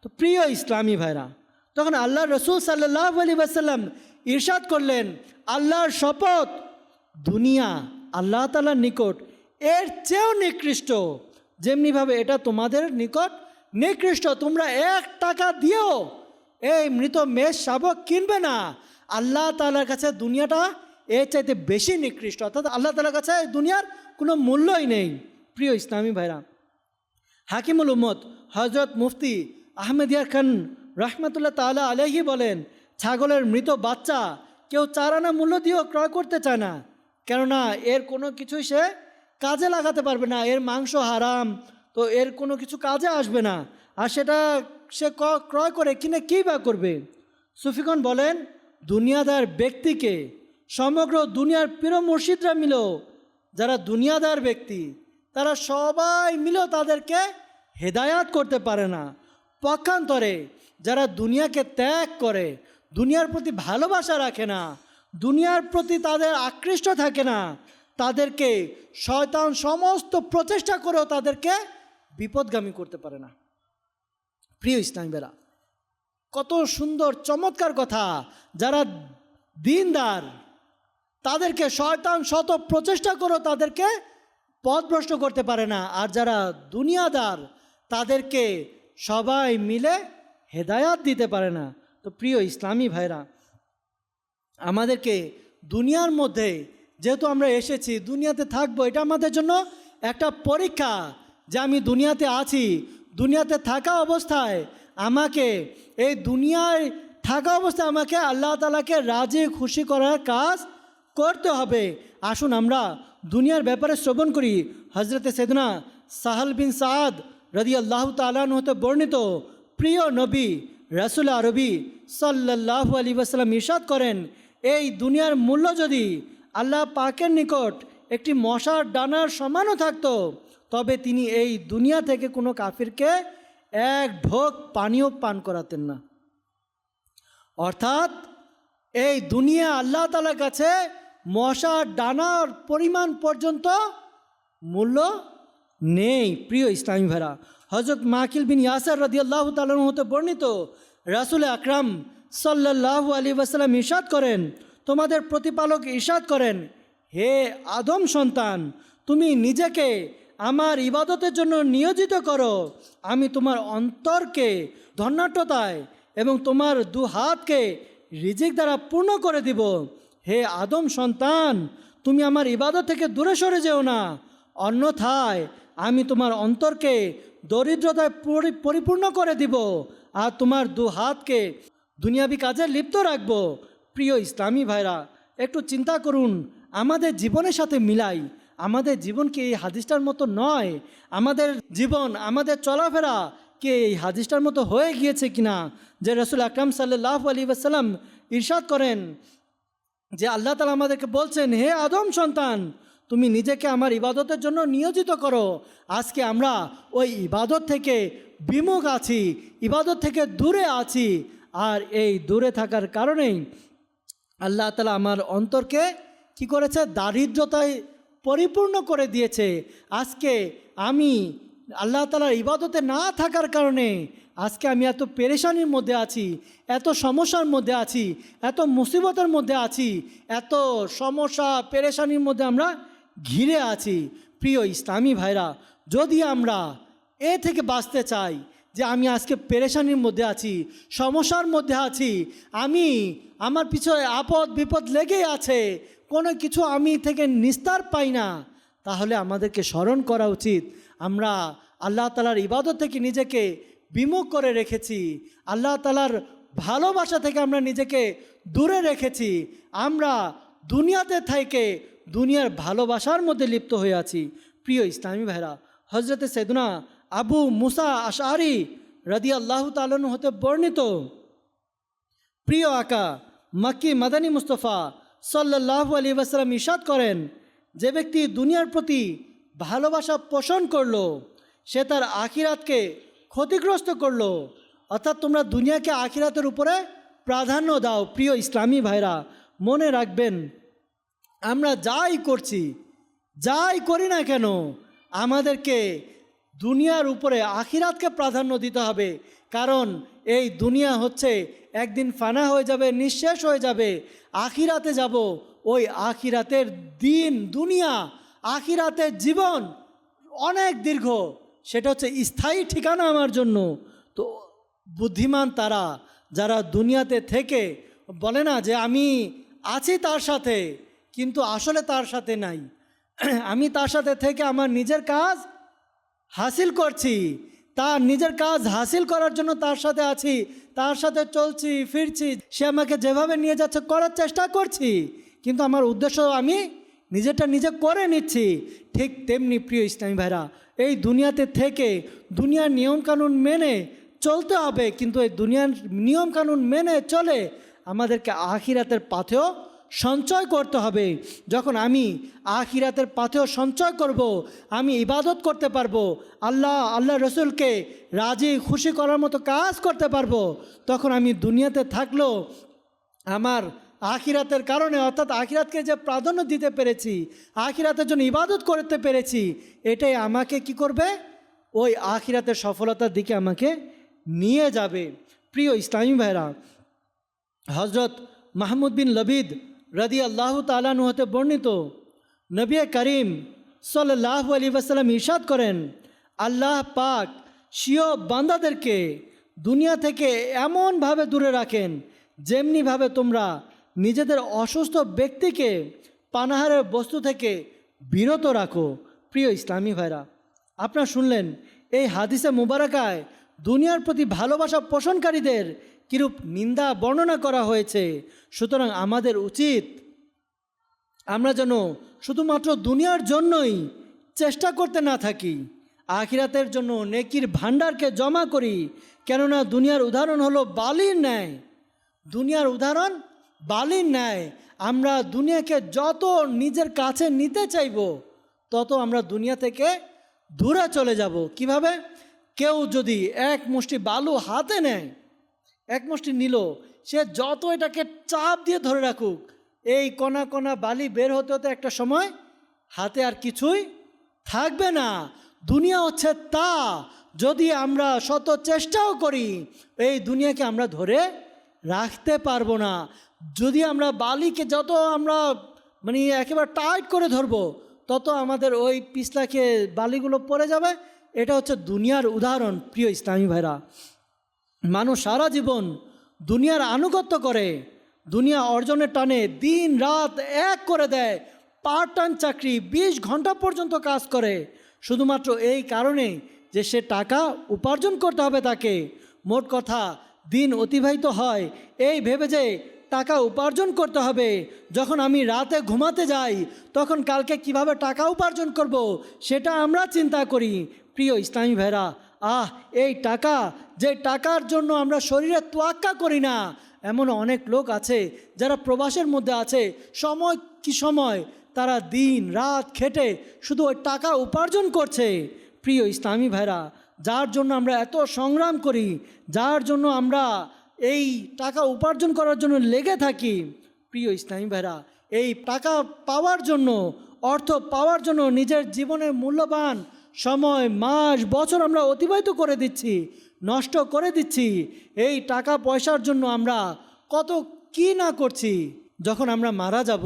তো প্রিয় ইসলামী ভাইরা, তখন আল্লাহ রসুল সাল্লাল্লাহু আলাইহি ওয়াসাল্লাম ইরশাদ করলেন, আল্লাহর শপথ, দুনিয়া আল্লাহ তাআলার নিকট এর চেয়েও নিকৃষ্ট, যেমনিভাবে এটা তোমাদের নিকট নিকৃষ্ট। তোমরা 1 টাকা দিয়েও এই মৃত মেষ শাবক কিনবে না। আল্লাহ তাআলার কাছে দুনিয়াটা এর চাইতে বেশি নিকৃষ্ট, অর্থাৎ আল্লাহ তাআলার কাছে দুনিয়ার কোনো মূল্যই নেই। প্রিয় ইসলামী ভাইরা, হাকিমুল উম্মত হজরত মুফতি আহমেদ ইয়ার খান রহমতুল্লাহ তাআলা আলাইহি বলেন, ছাগলের মৃত বাচ্চা কেউ 4 আনা মূল্য দিয়েও ক্রয় করতে চায় না, কেননা এর কোনো কিছুই সে কাজে লাগাতে পারবে না, এর মাংস হারাম, তো এর কোনো কিছু কাজে আসবে না। আর সেটা সে ক্রয় করে কিনে কী বা করবে? সুফিগণ বলেন, দুনিয়াদার ব্যক্তিকে সমগ্র দুনিয়ার প্রিয় মুর্শিদরা মিলেও, যারা দুনিয়াদার ব্যক্তি তারা সবাই মিলেও তাদেরকে হেদায়াত করতে পারে না। পক্ষান্তরে যারা দুনিয়াকে ত্যাগ করে, দুনিয়ার প্রতি ভালোবাসা রাখে না, দুনিয়ার প্রতি তাদের আকৃষ্ট থাকে না, তাদেরকে শয়তান সমস্ত প্রচেষ্টা করেও তাদেরকে বিপদগামী করতে পারে না। প্রিয় ইসলামীরা, কত সুন্দর চমৎকার কথা! যারা দিনদার তাদেরকে শয়তান শত প্রচেষ্টা করেও তাদেরকে পথভ্রষ্ট করতে পারে না, আর যারা দুনিয়াদার তাদেরকে সবাই মিলে হেদায়াত দিতে পারে না। তো প্রিয় ইসলামী ভাইরা, আমাদেরকে দুনিয়ার মধ্যে যেহেতু আমরা এসেছি, দুনিয়াতে থাকবো, এটা আমাদের জন্য একটা পরীক্ষা যে আমি দুনিয়াতে আছি। দুনিয়াতে থাকা অবস্থায় আমাকে, এই দুনিয়ায় থাকা অবস্থায় আমাকে আল্লাহ তাআলাকে রাজি খুশি করার কাজ করতে হবে। আসুন আমরা দুনিয়ার ব্যাপারে শ্রবণ করি। হজরতে সাইয়েদনা সাহাল বিন সাদ রাদিয়াল্লাহু তাআলা আনহু হতে বর্ণিত, প্রিয় নবী রাসূল আরবি সাল্লাল্লাহু আলাইহি ওয়াসাল্লাম ইরশাদ করেন, এই দুনিয়ার মূল্য যদি আল্লাহ পাকের নিকট একটি মশার ডানার সমানও থাকতো, তবে তিনি এই দুনিয়া থেকে কোনো কাফিরকে 1 ঢোক পানিও পান করাতেন না। অর্থাৎ এই দুনিয়া আল্লাহ তাআলার কাছে মশার ডানার পরিমাণ পর্যন্ত মূল্য নেই। প্রিয় ইসলামী ভাইরা, হযরত মাকিল বিন ইয়াসার রাদিয়াল্লাহু তাআলা আনহু হতে বর্ণিত, রাসূল আকরাম সাল্লাল্লাহু আলাইহি ওয়াসাল্লাম ইরশাদ করেন, তোমাদের প্রতিপালক ইরশাদ করেন, হে আদম সন্তান, তুমি নিজেকে আমার ইবাদতের জন্য নিয়োজিত করো, আমি তোমার অন্তরকে ধন্যাঢ্যতায় এবং তোমার দু হাতকে রিজিক দ্বারা পূর্ণ করে দিব। হে আদম সন্তান, তুমি আমার ইবাদত থেকে দূরে সরে যেও না, অন্যথায় আমি তোমার অন্তরকে দরিদ্রতায় পরিপূর্ণ করে দিব আর তোমার দু হাতকে দুনিয়াবি কাজে লিপ্ত রাখবো। প্রিয় ইসলামী ভাইরা, একটু চিন্তা করুন, আমাদের জীবনের সাথে মিলাই। আমাদের জীবন কি এই হাদিসটার মতো নয়? আমাদের জীবন, আমাদের চলাফেরা কি এই হাদিসটার মতো হয়ে গিয়েছে কিনা? যে রাসূল আকরাম সাল্লাল্লাহু আলাইহি ওয়াসাল্লাম ইরশাদ করেন যে আল্লাহ তাআলা আমাদেরকে বলছেন, হে আদম সন্তান, তুমি নিজেকে আমার ইবাদতের জন্য নিয়োজিত করো। আজকে আমরা ওই ইবাদত থেকে বিমুখ আছি, ইবাদত থেকে দূরে আছি। আর এই দূরে থাকার কারণেই আল্লাহ তাআলা আমার অন্তরকে কি করেছে? দারিদ্রতায় পরিপূর্ণ করে দিয়েছে। আজকে আমি আল্লাহ তাআলার ইবাদতে না থাকার কারণে আজকে আমি এত পেরেশানির মধ্যে আছি, এত সমস্যার মধ্যে আছি, এত মুসিবতের মধ্যে আছি, এত সমস্যা পেরেশানির মধ্যে আমরা ঘিরে আছি। প্রিয় ইসলামী ভাইরা, যদি আমরা এ থেকে বাঁচতে চাই যে আমি আজকে পেরেশানির মধ্যে আছি, সমস্যার মধ্যে আছি, আমার পিছনে আপদ বিপদ লেগেই আছে, কোনো কিছু আমি থেকে নিস্তার পাই না, তাহলে আমাদেরকে স্মরণ করা উচিত আমরা আল্লাহ তাআলার ইবাদত থেকে নিজেকে বিমুখ করে রেখেছি, আল্লাহ তাআলার ভালোবাসা থেকে আমরা নিজেকে দূরে রেখেছি, আমরা দুনিয়াতে থেকে দুনিয়ার ভালোবাসার মধ্যে লিপ্ত হয়ে আছি। প্রিয় ইসলামী ভাইরা, হজরতে সাইয়েদনা আবু মুসা আশআরি রাদিয়াল্লাহু তাআলা আনহু হতে বর্ণিত, প্রিয় আকা মক্কি মাদানী মুস্তাফা সাল্লাল্লাহু আলাইহি ওয়াসাল্লাম ইরশাদ করেন, যে ব্যক্তি দুনিয়ার প্রতি ভালোবাসা পোষণ করলো সে তার আখিরাতকে ক্ষতিগ্রস্ত করলো। অর্থাৎ তোমরা দুনিয়াকে আখিরাতের উপরে প্রাধান্য দাও। প্রিয় ইসলামী ভাইরা, মনে রাখবেন, আমরা যাই করছি, যাই করি না কেন, আমাদেরকে দুনিয়ার উপরে আখিরাতকে প্রাধান্য দিতে হবে। কারণ এই দুনিয়া হচ্ছে একদিন ফানা হয়ে যাবে, নিঃশেষ হয়ে যাবে। আখিরাতে যাব, ওই আখিরাতের দিন, দুনিয়া, আখিরাতের জীবন অনেক দীর্ঘ, সেটা হচ্ছে স্থায়ী ঠিকানা আমার জন্য। তো বুদ্ধিমান তারা যারা দুনিয়াতে থেকে বলে না যে আমি আছি তার সাথে, কিন্তু আসলে তার সাথে নাই। আমি তার সাথে থেকে আমার নিজের কাজ হাসিল করছি, তার নিজের কাজ হাসিল করার জন্য তার সাথে আছি, তার সাথে চলছি ফিরছি, সে আমাকে যেভাবে নিয়ে যাচ্ছে করার চেষ্টা করছি, কিন্তু আমার উদ্দেশ্য আমি নিজেরটা নিজে করে নিচ্ছি। ঠিক তেমনি প্রিয় ইসলামী ভাইরা, এই দুনিয়াতে থেকে দুনিয়ার নিয়মকানুন মেনে চলতে হবে, কিন্তু এই দুনিয়ার নিয়মকানুন মেনে চলে আমাদেরকে আখিরাতের পাথেও সঞ্চয় করতে হবে। যখন আমি আখিরাতের পাথেও সঞ্চয় করব, আমি ইবাদত করতে পারবো, আল্লাহ রসুলকে রাজি খুশি করার মতো কাজ করতে পারবো, তখন আমি দুনিয়াতে থাকলেও আমার আখিরাতের কারণে, অর্থাৎ আখিরাতকে যে প্রাধান্য দিতে পেরেছি, আখিরাতের জন্য ইবাদত করতে পেরেছি, এটাই আমাকে কি করবে? ওই আখিরাতের সফলতার দিকে আমাকে নিয়ে যাবে। প্রিয় ইসলামী ভাইরা, হজরত মাহমুদ বিন লবিদ রাদিয়াল্লাহু তাআলা আনহু হতে বর্ণিত, নবী করিম সাল্লাল্লাহু আলাইহি ওয়াসাল্লাম ইরশাদ করেন, আল্লাহ পাক স্বীয় বান্দাদেরকে দুনিয়া থেকে এমনভাবে দূরে রাখেন যেমনিভাবে তোমরা নিজেদের অসুস্থ ব্যক্তিকে পানাহারের বস্তু থেকে বিরত রাখো। প্রিয় ইসলামী ভাইরা, আপনারা শুনলেন এই হাদিসে মুবারাকায় দুনিয়ার প্রতি ভালোবাসা পোষণকারীদের কিরূপ নিন্দা বর্ণনা করা হয়েছে। সুতরাং আমাদের উচিত আমরা যেন শুধুমাত্র দুনিয়ার জন্যই চেষ্টা করতে না থাকি, আখিরাতের জন্য নেকির ভাণ্ডারকে জমা করি। কেননা দুনিয়ার উদাহরণ হলো বালির ন্যায়, দুনিয়ার উদাহরণ বালির ন্যায়। আমরা দুনিয়াকে যত নিজের কাছে নিতে চাইব, তত আমরা দুনিয়া থেকে দূরে চলে যাব। কিভাবে? কেউ যদি এক মুষ্টি বালু হাতে নেয়, এক মুষ্টি নিল, সে যত এটাকে চাপ দিয়ে ধরে রাখুক, এই কণা কণা বালি বের হতে হতে একটা সময় হাতে আর কিছুই থাকবে না। দুনিয়া হচ্ছে তা, যদি আমরা শত চেষ্টাও করি এই দুনিয়াকে আমরা ধরে রাখতে পারবো না। যদি আমরা বালিকে যত আমরা মানে একেবারে টাইট করে ধরবো, তত আমাদের ওই পিছলাকে বালিগুলো পড়ে যাবে। এটা হচ্ছে দুনিয়ার উদাহরণ। প্রিয় ইসলামী ভাইরা, মানুষ সারা জীবন দুনিয়ার আনুগত্য করে, দুনিয়া অর্জনের টানে দিন রাত এক করে দেয়, পার্ট টাইম চাকরি 20 ঘন্টা পর্যন্ত কাজ করে, শুধুমাত্র এই কারণে যে সে টাকা উপার্জন করতে হবে তাকে। মোট কথা দিন অতিবাহিত হয় এই ভেবে যে টাকা উপার্জন করতে হবে। যখন আমি রাতে ঘুমাতে যাই তখন কালকে কিভাবে টাকা উপার্জন করব সেটা আমরা চিন্তা করি। প্রিয় ইসলামী ভাইরা, এই টাকা, যে টাকার জন্য আমরা শরীরে তোয়াক্কা করি না, এমন অনেক লোক আছে যারা প্রবাসের মধ্যে আছে, সময় কি সময় তারা দিন রাত খেটে শুধু ওই টাকা উপার্জন করছে। প্রিয় ইসলামী ভাইরা, যার জন্য আমরা এত সংগ্রাম করি, যার জন্য আমরা এই টাকা উপার্জন করার জন্য লেগে থাকি, প্রিয় ইসলামী ভাইরা, এই টাকা পাওয়ার জন্য, অর্থ পাওয়ার জন্য নিজের জীবনের মূল্যবান সময়, মাস, বছর আমরা অতিবাহিত করে দিচ্ছি, নষ্ট করে দিচ্ছি। এই টাকা পয়সার জন্য আমরা কত কি না করছি। যখন আমরা মারা যাব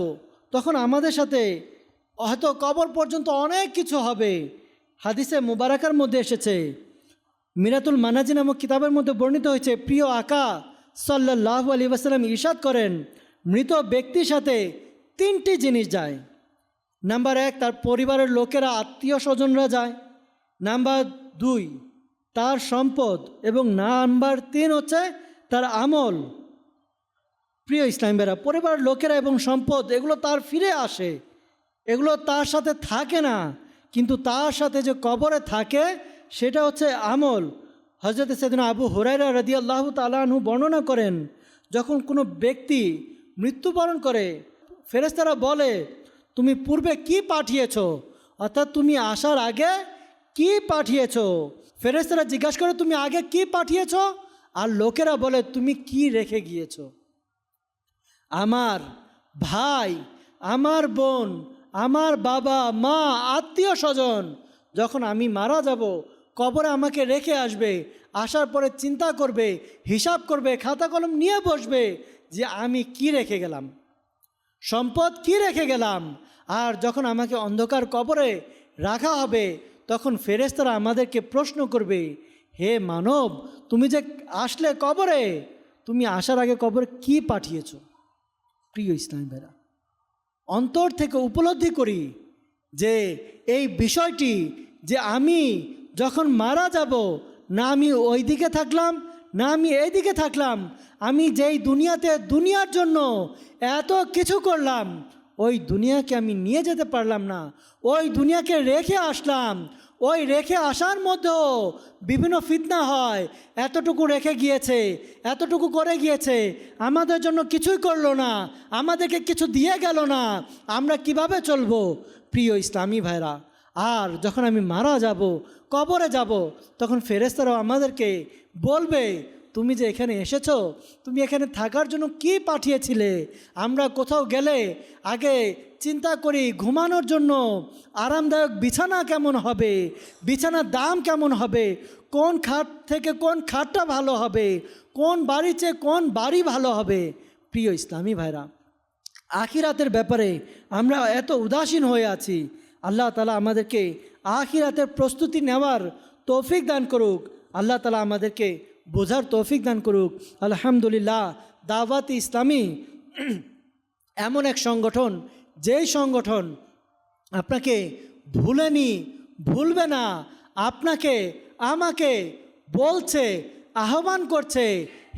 তখন আমাদের সাথে হয়তো কবর পর্যন্ত অনেক কিছু হবে। হাদিসে মুবারাকার মধ্যে এসেছে, মিরাতুল মানাজি নামক কিতাবের মধ্যে বর্ণিত হয়েছে, প্রিয় আকা সাল্লাল্লাহু আলাইহি ওয়াসাল্লাম ইরশাদ করেন, মৃত ব্যক্তির সাথে 3টি জিনিস যায়। নাম্বার 1, তার পরিবারের লোকেরা, আত্মীয় স্বজনরা যায়। নাম্বার 2, তার সম্পদ। এবং নাম্বার 3 হচ্ছে তার আমল। প্রিয় ইসলাম ভাইরা, পরিবারের লোকেরা এবং সম্পদ এগুলো তার ফিরে আসে, এগুলো তার সাথে থাকে না, কিন্তু তার সাথে যে কবরে থাকে সেটা হচ্ছে আমল। হযরত সাইয়েদনা আবু হুরায়রা রাদিয়াল্লাহু তাআলা আনহু বর্ণনা করেন, যখন কোনো ব্যক্তি মৃত্যুবরণ করে ফেরেশতারা বলে, তুমি পূর্বে কি পাঠিয়েছ, অর্থাৎ তুমি আসার আগে কি পাঠিয়েছ। ফেরেশতারা জিজ্ঞাসা করে, তুমি আগে কি পাঠিয়েছ? আর লোকেরা বলে, তুমি কি রেখে গিয়েছ। আমার ভাই, আমার বোন, আমার বাবা মা, আত্মীয় স্বজন যখন আমি মারা যাব, কবরে আমাকে রেখে আসবে, আসার পরে চিন্তা করবে, হিসাব করবে, খাতা কলম নিয়ে বসবে যে আমি কি রেখে গেলাম, সম্পদ কি রেখে গেলাম। আর যখন আমাকে অন্ধকার কবরে রাখা হবে তখন ফেরেশতারা আমাদেরকে প্রশ্ন করবে, হে মানব, তুমি যে আসলে কবরে, তুমি আসার আগে কবরে কি পাঠিয়েছ। প্রিয় ইসলামী ভাইরা, অন্তর থেকে উপলব্ধি করি যে এই বিষয়টি, যে আমি যখন মারা যাব, না আমি ওই দিকে থাকলাম না আমি এই দিকে থাকলাম, আমি যেই দুনিয়াতে দুনিয়ার জন্য এত কিছু করলাম, ওই দুনিয়াকে আমি নিয়ে যেতে পারলাম না, ওই দুনিয়াকে রেখে আসলাম। ওই রেখে আসার মধ্যেও বিভিন্ন ফিতনা হয়, এতটুকু রেখে গিয়েছে, এতটুকু করে গিয়েছে, আমাদের জন্য কিছুই করলো না, আমাদেরকে কিছু দিয়ে গেল না, আমরা কিভাবে চলবো। প্রিয় ইসলামী ভাইরা, আর যখন আমি মারা যাব, কবরে যাব, তখন ফেরেশতারাও আমাদেরকে বলবে, তুমি যে এখানে এসেছো, তুমি এখানে থাকার জন্য কি পাঠিয়েছিলে। আমরা কোথাও গেলে আগে চিন্তা করি ঘুমানোর জন্য আরামদায়ক বিছানা কেমন হবে, বিছানার দাম কেমন হবে, কোন খাট থেকে কোন খাটটা ভালো হবে, কোন বাড়ির চেয়ে কোন বাড়ি ভালো হবে। প্রিয় ইসলামী ভাইরা, আখিরাতের ব্যাপারে আমরা এত উদাসীন হয়ে আছি। আল্লাহ তাআলা আমাদেরকে আখিরাতের প্রস্তুতি নেওয়ার তৌফিক দান করুক। আল্লাহ তাআলা আমাদেরকে বোঝার তৌফিক দান করুক। আলহামদুলিল্লাহ, দাওয়াত ইসলামী এমন এক সংগঠন, যেই সংগঠন আপনাকে ভুলেনি, ভুলবে না, আপনাকে আমাকে বলছে, আহ্বান করছে,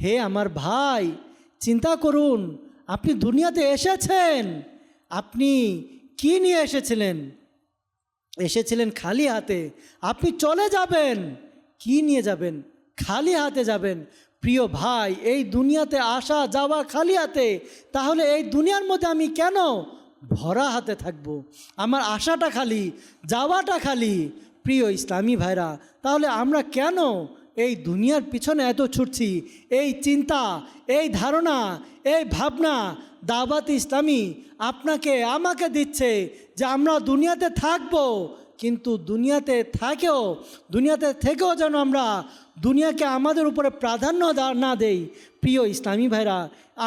হে আমার ভাই, চিন্তা করুন, আপনি দুনিয়াতে এসেছেন, আপনি কি নিয়ে এসেছিলেন? এসেছিলেন খালি হাতে, আপনি চলে যাবেন, কি নিয়ে যাবেন? খালি হাতে যাবেন। প্রিয় ভাই, এই দুনিয়াতে আসা যাওয়া খালি হাতে, তাহলে এই দুনিয়ার মধ্যে আমি কেন ভরা হাতে থাকবো? আমার আশাটা খালি, যাওয়াটা খালি। প্রিয় ইসলামী ভাইরা, তাহলে আমরা কেন এই দুনিয়ার পিছনে এত ছুটছি? এই চিন্তা, এই ধারণা, এই ভাবনা দাওয়াত ইসলামী আপনাকে আমাকে দিচ্ছে যে আমরা দুনিয়াতে থাকবো, কিন্তু দুনিয়াতে থেকেও যেন আমরা দুনিয়াকে আমাদের উপরে প্রাধান্য না দেই। প্রিয় ইসলামী ভাইরা,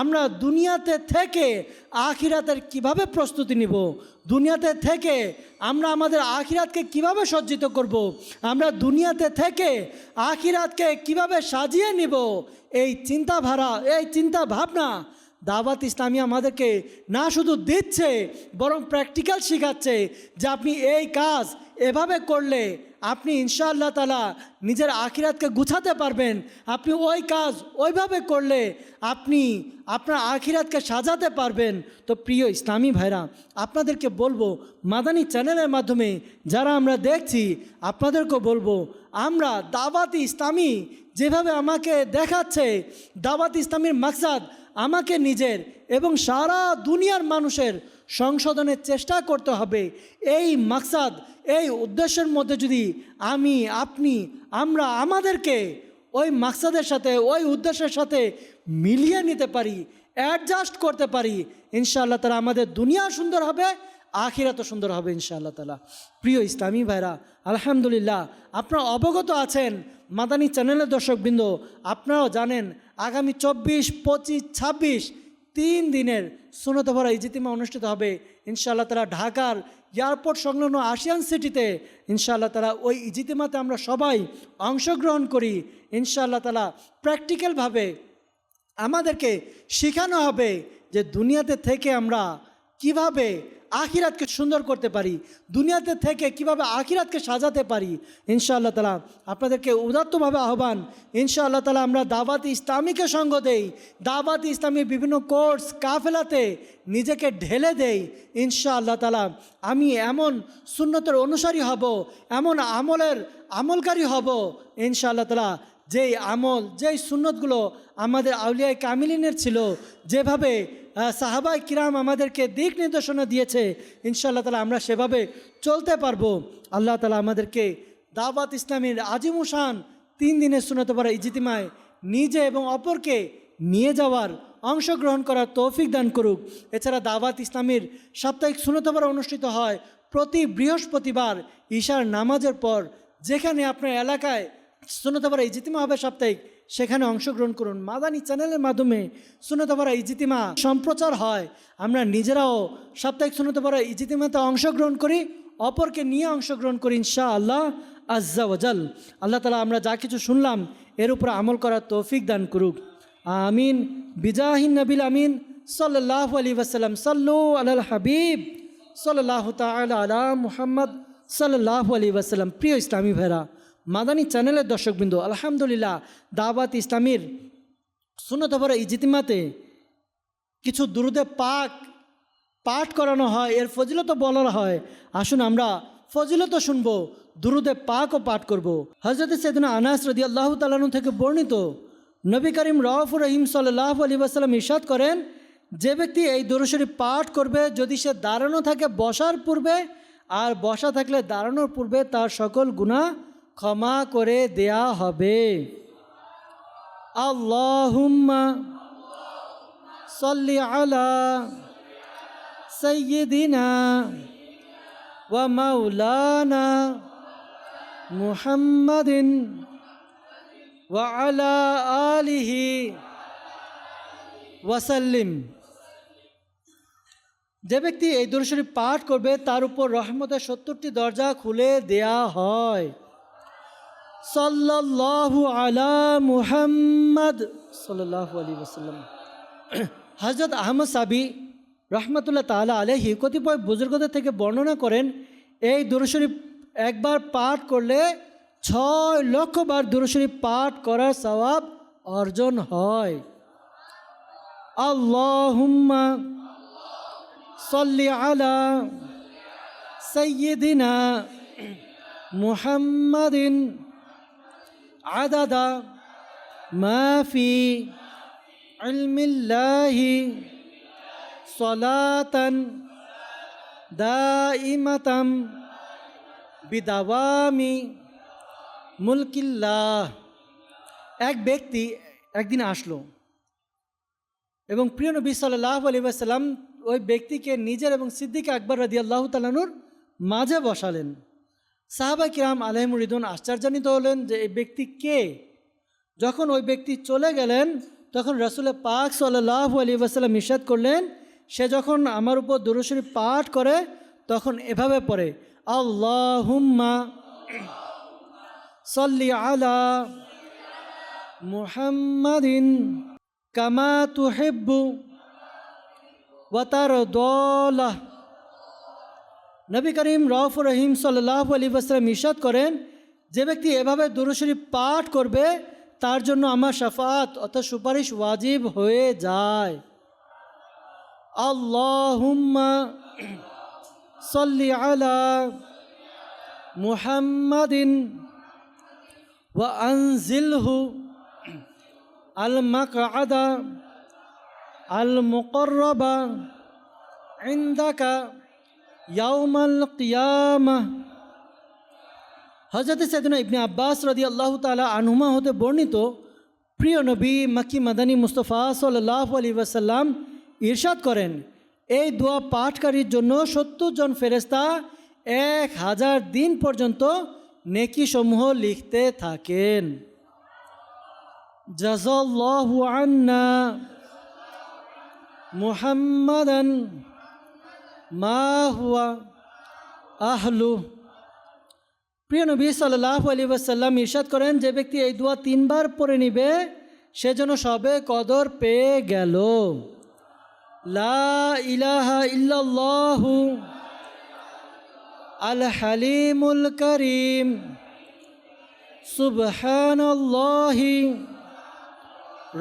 আমরা দুনিয়াতে থেকে আখিরাতের কিভাবে প্রস্তুতি নিব, দুনিয়াতে থেকে আমরা আমাদের আখিরাতকে কিভাবে সজ্জিত করব, আমরা দুনিয়াতে থেকে আখিরাতকে কিভাবে সাজিয়ে নিব, এই চিন্তা ভাবনা দাওয়াত ইসলামী আমাদেরকে না শুধু দিচ্ছে, বরং প্র্যাকটিক্যাল শেখাচ্ছে যে আপনি এই কাজ এভাবে করলে আপনি ইনশাআল্লাহ তাআলা নিজের আখিরাতকে গুছাতে পারবেন, আপনি ওই কাজ ওইভাবে করলে আপনি আপনার আখিরাতকে সাজাতে পারবেন। তো প্রিয় ইসলামী ভাইরা, আপনাদেরকে বলবো, মাদানী চ্যানেলের মাধ্যমে যারা আমরা দেখছি, আপনাদেরকেও বলবো, আমরা দাওয়াত ইসলামী যেভাবে আমাকে দেখাচ্ছে, দাওয়াত ইসলামীর মাকসাদ আমাকে নিজের এবং সারা দুনিয়ার মানুষের সংশোধনের চেষ্টা করতে হবে। এই মাকসাদ, এই উদ্দেশ্যের মধ্যে যদি আমরা আমাদেরকে ওই মাকসাদের সাথে, ওই উদ্দেশ্যের সাথে মিলিয়ে নিতে পারি, অ্যাডজাস্ট করতে পারি, ইনশাআল্লাহ তাআলা আমাদের দুনিয়া সুন্দর হবে, আখিরাতও সুন্দর হবে ইনশাআল্লাহ তাআলা। প্রিয় ইসলামী ভাইরা, আলহামদুলিল্লাহ, আপনারা অবগত আছেন, মাদানী চ্যানেলের দর্শকবৃন্দ, আপনারাও জানেন, আগামী 24, 25, 26 3 দিনের সুন্নত ভরা ইজতিমা অনুষ্ঠিত হবে ইনশাআল্লাহ তাআলা ঢাকার এয়ারপোর্ট সংলগ্ন আশিয়ান সিটিতে। ইনশাআল্লাহ তাআলা ওই ইজতিমাতে আমরা সবাই অংশগ্রহণ করি। ইনশাআল্লাহ তাআলা প্র্যাকটিক্যালভাবে আমাদেরকে শেখানো হবে যে দুনিয়াতে থেকে আমরা কিভাবে আখিরাতকে সুন্দর করতে পারি, দুনিয়াতে থেকে কিভাবে আখিরাতকে সাজাতে পারি। ইনশাআল্লাহ তাআলা আপনাদেরকে উদাত্তভাবে আহ্বান, ইনশাআল্লাহ তাআলা আমরা দাওয়াত ইসলামীকে সঙ্গ দেই, দাওয়াত ইসলামীর বিভিন্ন কোর্স কাফেলাতে নিজেকে ঢেলে দেই। ইনশাআল্লাহ তাআলা আমি এমন সুন্নতের অনুসারী হব, এমন আমলকারী হব ইনশাআল্লাহ তাআলা, যেই সুন্নতগুলো আমাদের আউলিয়ায়ে কামিলিনের ছিল, যেভাবে সাহাবায়ে কিরাম আমাদেরকে দিক নির্দেশনা দিয়েছে, ইনশাআল্লাহ তাআলা আমরা সেভাবে চলতে পারবো। আল্লাহ তাআলা আমাদেরকে দাওয়াত ইসলামীর আজিমুশান 3 দিনের সুন্নত ভরা ইজতিমায় নিজে এবং অপরকে নিয়ে যাওয়ার, অংশগ্রহণ করার তৌফিক দান করুক। এছাড়া দাওয়াত ইসলামীর সাপ্তাহিক সুন্নত ভরা অনুষ্ঠিত হয় প্রতি বৃহস্পতিবার ঈশার নামাজের পর। যেখানে আপনার এলাকায় সুন্নত ভরা ইজতিমা হবে সাপ্তাহিক, সেখানে অংশগ্রহণ করুন। মাদানী চ্যানেলের মাধ্যমে সুন্নত ভরা ইজতিমা সম্প্রচার হয়, আমরা নিজেরাও সাপ্তাহিক সুন্নত ভরা ইজতিমাতে অংশগ্রহণ করি, অপরকে নিয়ে অংশগ্রহণ করি ইনশাআল্লাহ আজ্জা ওয়াজাল। আল্লাহ তাআলা আমরা যা কিছু শুনলাম এর উপর আমল করার তৌফিক দান করুক, আমিন। বিজাহিন নবিল আমিন সাল্লাল্লাহু আলাইহি ওয়াসাল্লাম। সাল্লু আলাল হাবিব সাল্লাল্লাহু তাআলা আলা মুহাম্মদ সাল্লাল্লাহু আলাইহি ওয়াসাল্লাম। প্রিয় ইসলামী ভাইরা, মাদানী চ্যানেলের দর্শকবৃন্দ, আলহামদুলিল্লাহ, দাওয়াত ইসলামীর সুন্নত ভরা ইজতিমাতে কিছু দুরুদে পাঠ করানো হয়, এর ফজিলত বলা হয়। আসুন আমরা ফজিলত শুনব, দুরুদে পাকও পাঠ করব। হযরত সাইয়েদনা আনাস রাদিয়াল্লাহু তাআলা আনহু থেকে বর্ণিত, নবী করিম রাউফুর রহিম সাল্লাল্লাহু আলাইহি ওয়াসাল্লাম ইরশাদ করেন, যে ব্যক্তি এই দুরূদ শরীফ পাঠ করবে, যদি সে দাঁড়ানো থাকে বসার পূর্বে আর বসা থাকলে দাঁড়ানোর পূর্বে, তার সকল গুনাহ ক্ষমা করে দেয়া হবে। আল্লাহুম্মা সাল্লি আলা সাইয়্যিদিনা ওয়া মাওলানা মুহাম্মাদিন ওয়া আলা আলিহি ওয়াসাল্লিম। যে ব্যক্তি এই দুরূদ শরীফ পাঠ করবে তার উপর রহমতের 70টি দরজা খুলে দেয়া হয়। সাল্লাল্লাহু আলা মুহাম্মদ সাল্লাল্লাহু আলাইহি ওয়াসাল্লাম। হযরত আহমদ সাবি রহমতুল্লাহ তাআলা আলাইহি কতিপয় বুজুর্গদের থেকে বর্ণনা করেন, এই দুরূদ শরীফ একবার পাঠ করলে 6 লক্ষ বার দুরূদ শরীফ পাঠ করার সওয়াব অর্জন হয়। আল্লাহুম্মা সাল্লি আলা সাইয়্যিদিনা মুহাম্মাদিন আদাদা মা ফি ইলমিল্লাহি সালাতান দাইমাতাম বিদাওয়ামি মুলকিল্লাহ। এক ব্যক্তি একদিন আসলো এবং প্রিয় নবী সাল্লাল্লাহু আলাইহি ওয়াসাল্লাম ওই ব্যক্তিকে নিজের এবং সিদ্দিক আকবর রাদিয়াল্লাহু তাআলা আনহুর মাঝে বসালেন। সাহাবা কিরাম আলাইহিম রিদওয়ান আশ্চর্যান্বিত হলেন যে এই ব্যক্তি কে। যখন ওই ব্যক্তি চলে গেলেন তখন রাসূল পাক সাল্লাল্লাহু আলাইহি ওয়াসাল্লাম ইরশাদ করলেন, সে যখন আমার উপর দুরূদ শরীফ পাঠ করে তখন এভাবে পড়ে, আল্লাহুম্মা সাল্লি আলা মুহাম্মাদিন কামা তুহিব্বু ওয়া তারদা। নবী করিম রউফুর রহিম সাল্লাল্লাহু আলাইহি ওয়াসাল্লাম ইরশাদ করেন, যে ব্যক্তি এভাবে দুরূদ শরীফ পাঠ করবে তার জন্য আমার শাফাআত অর্থাৎ সুপারিশ ওয়াজিব হয়ে যায়। আল্লাহুম্মা সাল্লি আলা মুহাম্মাদিন ওয়া আনজিলহু আল মাকআদা আল মুকাররাবা ইনদাকা ইয়াউমাল কিয়ামাহ। হযরত সাইয়েদনা ইবনে আব্বাস রাদিয়াল্লাহু তাআলা আনহুমা হতে বর্ণিত, প্রিয় নবী মক্কি মাদানী মুস্তাফা সাল্লাল্লাহু আলাইহি ওয়াসাল্লাম ইরশাদ করেন, এই দোয়া পাঠকারীর জন্য 70 জন ফেরেশতা 1000 দিন পর্যন্ত নেকি সমূহ লিখতে থাকেন। জাযাল্লাহু আন্না মুহাম্মাদান মা হুয়া আহলু। প্রিয় নবী সাল্লাল্লাহু আলাইহি ওয়াসাল্লাম ইরশাদ করেন, যে ব্যক্তি এই দোয়া 3 বার পড়ে নিবে সে যেন সবে কদর পেয়ে গেল। লা ইলাহা ইল্লাল্লাহু আল হালিমুল কারীম সুবহানাল্লাহি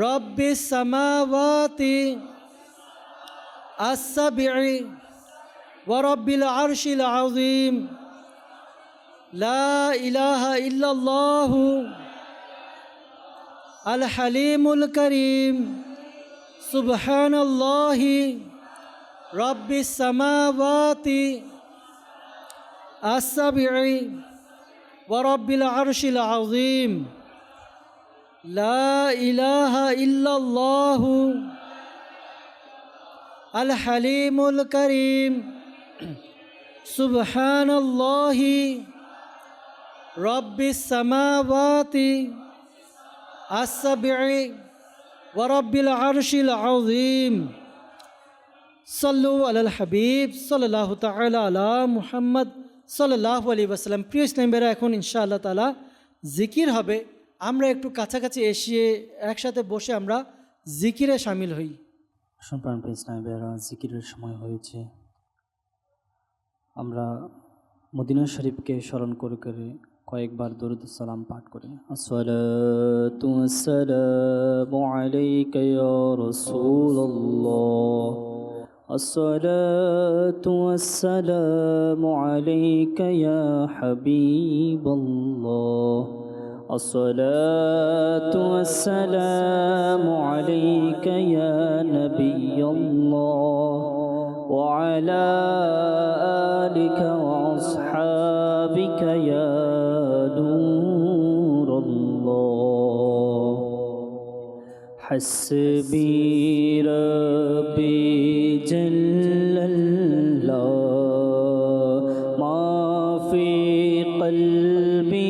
রব্বিস সামাওয়াতি আস-সাব'i ওয়া রব্বিল আরশিল আযীম। লা ইলাহা ইল্লাল্লাহু আল হালিমুল কারীম সুবহানাল্লাহি রব্বিস সামাওয়াতি আস-সাব'i ওয়া রব্বিল আরশিল আযীম। লা ইলাহা ইল্লাল্লাহু আল হালিমুল কারীম সুবহানাল্লাহি রব্বিস সামাওয়াতি আস-সাব'i ওয়া রব্বিল আরশিল আযীম। সাল্লু আলাল হাবিব সাল্লাল্লাহু তাআলা আলা মুহাম্মদ সাল্লাল্লাহু আলাইহি ওয়াসাল্লাম। প্রিয় ইসলামী ভাইরা, এখন ইনশাআল্লাহ তাআলা জিকির হবে। আমরা একটু কাছাকাছি এসে একসাথে বসে আমরা জিকিরে শামিল হই। সম্প্রাণ ইসলামী ভাইরা, জিকিরের সময় হয়েছে। আমরা মদিনা শরীফকে স্মরণ করে করে কয়েকবার দরুদ সালাম পাঠ করি। আসসালাতু ওয়াসসালামু আলাইকা ইয়া রাসূলুল্লাহ, আসসালাতু ওয়াসসালামু আলাইকা ইয়া হাবিবাল্লাহ, আসসালাতু ওয়াসসালামু আলাইকা ইয়া নাবিয়াল্লাহ ওয়া আলা আলিকা ওয়া আসহাবিকা ইয়া নূরাল্লাহ। হাসবি রাব্বি জাল্লাল্লাহ মা ফি কলবি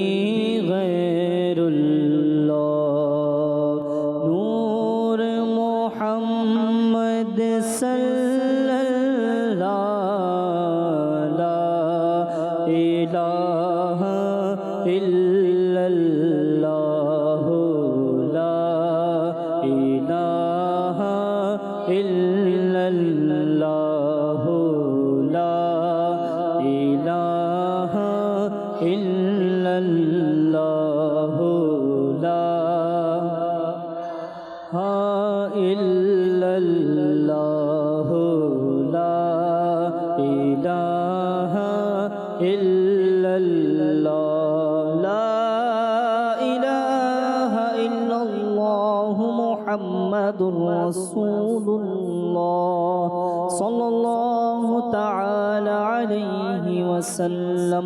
মুহাম্মাদুর রাসূলুল্লাহ সাল্লাল্লাহু তাআলা আলাইহি ওয়াসাল্লাম।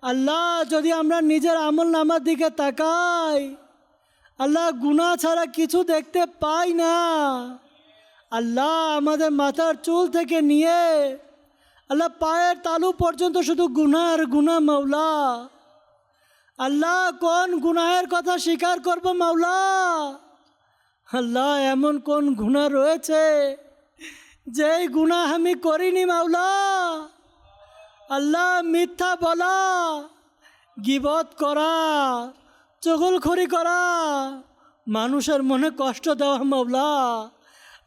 আল্লাহ যদি আমরা নিজের আমল নামার দিকে তাকাই, আল্লাহ গুনাহ ছাড়া কিছু দেখতে পাই না। আল্লাহ আমাদের মাথার চুল থেকে নিয়ে আল্লাহ পায়ের তালু পর্যন্ত শুধু গুনাহ আর গুনাহ মাওলা। আল্লাহ কোন গুনাহের কথা স্বীকার করব মাওলা? আল্লাহ এমন কোন গুনাহ রয়েছে যেই গুনাহ আমি করিনি মাওলা? আল্লাহ মিথ্যা বলা, গীবত করা, চগলখড়ি করা, মানুষের মনে কষ্ট দেওয়া মাওলা।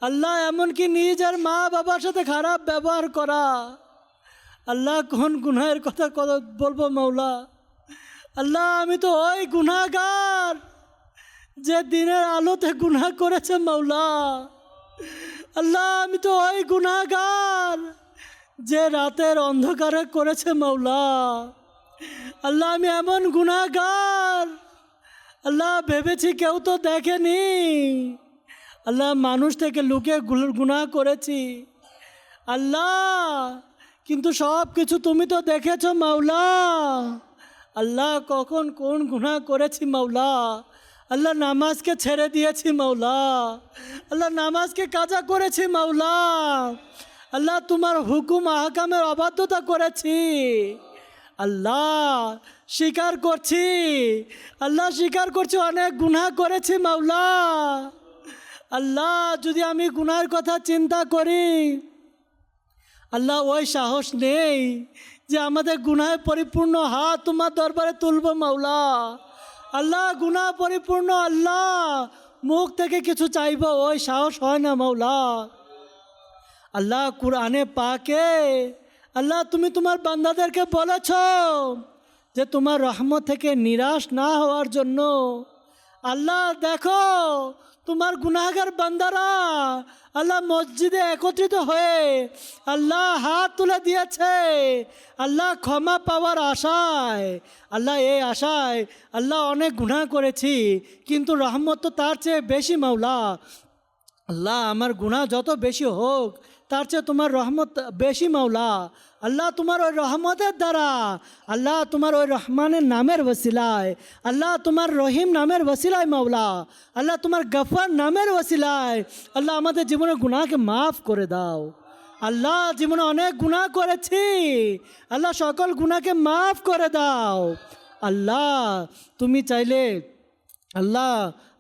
আল্লাহ এমনকি নিজের মা বাবার সাথে খারাপ ব্যবহার করা। আল্লাহ কোন গুনাহের কথা বলবো মাওলা? আল্লাহ আমি তো ওই গুনাহগার যে দিনের আলোতে গুনাহ করেছে মাওলা। আল্লাহ আমি তো ওই গুনাহগার যে রাতের অন্ধকারে করেছে মাওলা। আল্লাহ আমি এমন গুনাহগার, আল্লাহ ভেবেছি কেউ তো দেখেনি। আল্লাহ মানুষ থেকে লুকিয়ে গুনাহ করেছি আল্লাহ, কিন্তু সব কিছু তুমি তো দেখেছো মাওলা। আল্লাহ কখন কোন গুনাহ করেছি মাওলা? আল্লাহ নামাজকে ছেড়ে দিয়েছি মাওলা। আল্লাহ নামাজকে কাজা করেছি মাওলা। আল্লাহ তোমার হুকুম আহকামের অবাধ্যতা করেছি আল্লাহ। স্বীকার করছি আল্লাহ, স্বীকার করছি অনেক গুনাহ করেছি মাওলা। আল্লাহ যদি আমি গুনাহের কথা চিন্তা করি, আল্লাহ ওই সাহস নেই যে আমাদের গুনাহে পরিপূর্ণ হাত তোমার দরবারে তুলব মাওলা। আল্লাহ গুনাহ পরিপূর্ণ আল্লাহ, মুখ থেকে কিছু চাইব ওই সাহস হয় না মাওলা। আল্লাহ কুরআনে পাকে আল্লাহ তুমি তোমার বান্দাদেরকে বলেছ যে তোমার রহমত থেকে নিরাশ না হওয়ার জন্য। আল্লাহ দেখো তোমার গুনাহগার বান্দারা আল্লাহ মসজিদে একত্রিত হয়ে আল্লাহ হাত তুলে দিয়েছে আল্লাহ ক্ষমা পাওয়ার আশায়। আল্লাহ এই আশায় আল্লাহ অনেক গুনাহ করেছি, কিন্তু রহমত তো তার চেয়ে বেশি মাওলা। আল্লাহ আমার গুনাহ যত বেশি হোক তার চেয়ে তোমার রহমত বেশি মাওলা। আল্লাহ তোমার ওই রহমতের দ্বারা, আল্লাহ তোমার ওই রহমানের নামের ওসিলায়, আল্লাহ তোমার রহিম নামের ওসিলায় মাওলা, আল্লাহ তোমার গফার নামের ওসিলায় আল্লাহ আমাদের জীবনের গুনাহকে মাফ করে দাও। আল্লাহ জীবনে অনেক গুনাহ করেছি, আল্লাহ সকল গুনাহকে মাফ করে দাও। আল্লাহ তুমি চাইলে আল্লাহ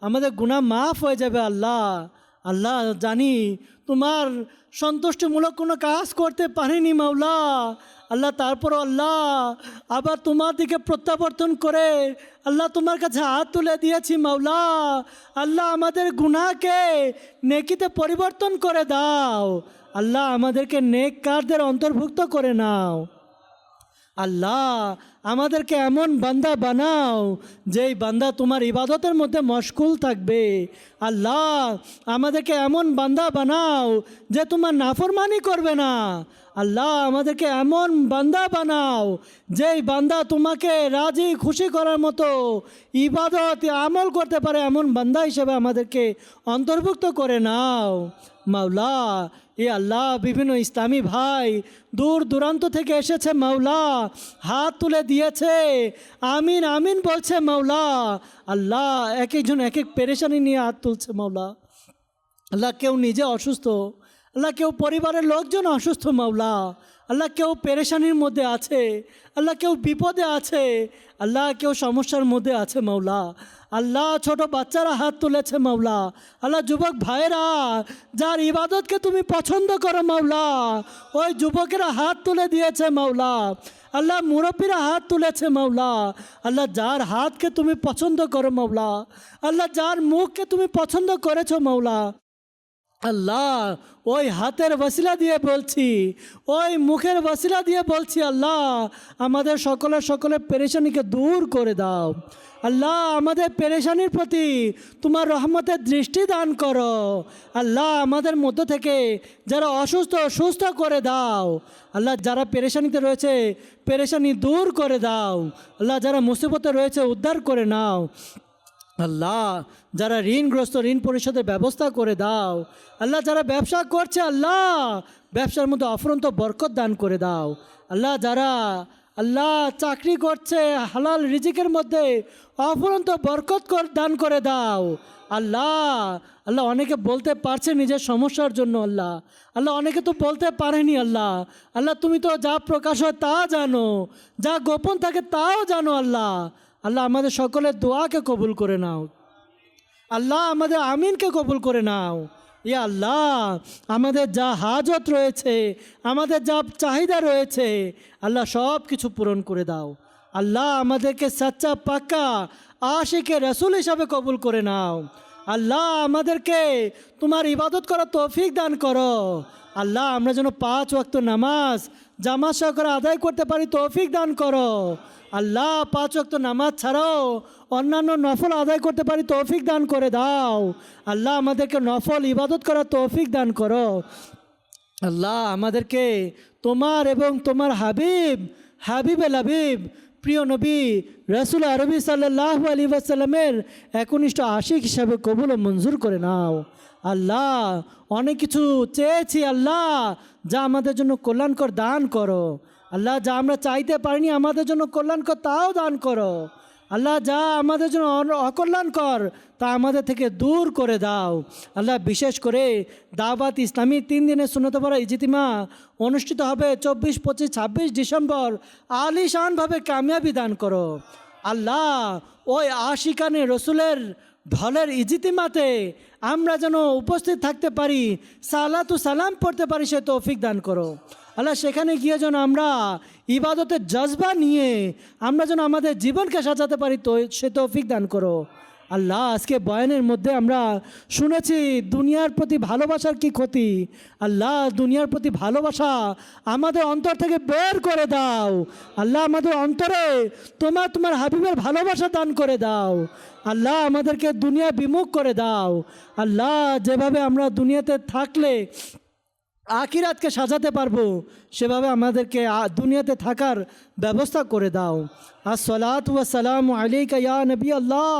আমাদের গুনাহ মাফ হয়ে যাবে আল্লাহ। আল্লাহ জানি তোমার সন্তুষ্টিমূলক কোনো কাজ করতে পারিনি মাওলা। আল্লাহ তারপরও আল্লাহ আবার তোমার দিকে প্রত্যাবর্তন করে আল্লাহ তোমার কাছে হাত তুলে দিয়েছি মাওলা। আল্লাহ আমাদের গুনাহকে নেকিতে পরিবর্তন করে দাও। আল্লাহ আমাদেরকে নেককারদের অন্তর্ভুক্ত করে নাও। আল্লাহ আমাদেরকে এমন বান্দা বানাও যেই বান্দা তোমার ইবাদতের মধ্যে মশগুল থাকবে। আল্লাহ আমাদেরকে এমন বান্দা বানাও যে তোমার নাফরমানি করবে না। আল্লাহ আমাদেরকে এমন বান্দা বানাও যেই বান্দা তোমাকে রাজি খুশি করার মতো ইবাদত আমল করতে পারে, এমন বান্দা হিসেবে আমাদেরকে অন্তর্ভুক্ত করে নাও মাওলা। এ আল্লাহ বিভিন্ন ইসলামী ভাই দূর দূরান্ত থেকে এসেছে মাওলা, হাত তুলে দিয়েছে, আমিন আমিন বলছে মাওলা। আল্লাহ এক একজন এক এক পেরেশানি নিয়ে হাত তুলছে মাওলা। আল্লাহ কেউ নিজে অসুস্থ, আল্লাহ কেউ পরিবারের লোকজন অসুস্থ মাওলা। আল্লাহ কেউ পেরেশানির মধ্যে আছে, আল্লাহ কেউ বিপদে আছে, আল্লাহ কেউ সমস্যার মধ্যে আছে মাওলা। আল্লাহ ছোট বাচ্চারা হাত তুলেছে মাওলা। আল্লাহ যুবক ভাইরা যার ইবাদতকে তুমি পছন্দ করো মাওলা, ওই যুবকেরা হাত তুলে দিয়েছে মাওলা। আল্লাহ মুরব্বীরা হাত তুলেছে মাওলা। আল্লাহ যার হাতকে তুমি পছন্দ করো মাওলা, আল্লাহ যার মুখকে তুমি পছন্দ করেছো মাওলা, আল্লাহ ওই হাতের ওসিলা দিয়ে বলছি, ওই মুখের ওসিলা দিয়ে বলছি, আল্লাহ আমাদের সকলের পেরেশানিকে দূর করে দাও। আল্লাহ আমাদের পেরেশানির প্রতি তোমার রহমতের দৃষ্টি দান করো। আল্লাহ আমাদের মধ্য থেকে যারা অসুস্থ সুস্থ করে দাও। আল্লাহ যারা পেরেশানিতে রয়েছে পেরেশানি দূর করে দাও। আল্লাহ যারা মুসিবতে রয়েছে উদ্ধার করে নাও। আল্লাহ যারা ঋণগ্রস্ত ঋণ পরিশোধের ব্যবস্থা করে দাও। আল্লাহ যারা ব্যবসা করছে আল্লাহ ব্যবসার মধ্যে অফুরন্ত বরকত দান করে দাও। আল্লাহ যারা আল্লাহ চাকরি করছে, হালাল রিজিকের মধ্যে অফুরন্ত বরকত দান করে দাও। আল্লাহ আল্লাহ অনেকে বলতে পারছে নিজের সমস্যার জন্য, আল্লাহ আল্লাহ অনেকে তো বলতে পারেনি। আল্লাহ আল্লাহ তুমি তো যা প্রকাশ হয় তা জানো, যা গোপন থাকে তাও জানো। আল্লাহ আল্লাহ আমাদের সকলের দোয়াকে কবুল করে নাও। আল্লাহ আমাদের আমিনকে কবুল করে নাও। ইয়া আল্লাহ আমাদের যা হাজত রয়েছে, আমাদের যা চাহিদা রয়েছে, আল্লাহ সব কিছু পূরণ করে দাও। আল্লাহ আমাদেরকে সচ্চা পাক্কা আশিকে রসুল হিসাবে কবুল করে নাও। আল্লাহ আমাদেরকে তোমার ইবাদত করার তৌফিক দান করো। আল্লাহ আমরা যেন 5 ওয়াক্ত নামাজ জামাত সহকারে আদায় করতে পারি, তৌফিক দান করো। আল্লাহ 5 ওয়াক্ত নামাজ ছাড়াও অন্যান্য নফল আদায় করতে পারি, তৌফিক দান করে দাও। আল্লাহ আমাদেরকে নফল ইবাদত করার তৌফিক দান করো। আল্লাহ আমাদেরকে তোমার এবং তোমার হাবিবুল হাবিব প্রিয় নবী রসুল আরবি সাল্লাল্লাহু আলাইহি ওয়াসাল্লামের একনিষ্ঠ আশিক হিসাবে কবুল ও মঞ্জুর করে নাও। আল্লাহ অনেক কিছু চেয়েছি, আল্লাহ যা আমাদের জন্য কল্যাণকর দান করো। আল্লাহ যা আমরা চাইতে পারিনি আমাদের জন্য কল্যাণকর তাও দান করো। আল্লাহ যা আমাদের জন্য অকল্যাণকর তা আমাদের থেকে দূর করে দাও। আল্লাহ বিশেষ করে দাওয়াত ইসলামী 3 দিনের সুন্নত পড়া ইজতিমা অনুষ্ঠিত হবে 24, 25, 26 ডিসেম্বর। আলিশানভাবে কামিয়াবি দান করো। আল্লাহ ওই আশিকানে রসুলের ঢলের ইজতিমাতে আমরা যেন উপস্থিত থাকতে পারি, সালাতু সালাম পড়তে পারি, সে তৌফিক দান করো। আল্লাহ সেখানে গিয়ে যেন আমরা ইবাদতের জজবা নিয়ে আমরা যেন আমাদের জীবনকে সাজাতে পারি, তো সে তৌফিক দান করো। আল্লাহ আজকে বয়ানের মধ্যে আমরা শুনেছি দুনিয়ার প্রতি ভালোবাসার কি ক্ষতি। আল্লাহ দুনিয়ার প্রতি ভালোবাসা আমাদের অন্তর থেকে বের করে দাও। আল্লাহ আমাদের অন্তরে তোমার হাবিবের ভালোবাসা দান করে দাও। আল্লাহ আমাদেরকে দুনিয়া বিমুখ করে দাও। আল্লাহ যেভাবে আমরা দুনিয়াতে থাকলে আখিরাতকে সাজাতে পারবো, সেভাবে আমাদেরকে দুনিয়াতে থাকার ব্যবস্থা করে দাও। আসসালাতু ওয়াসসালামু আলাইকা ইয়া নবী আল্লাহ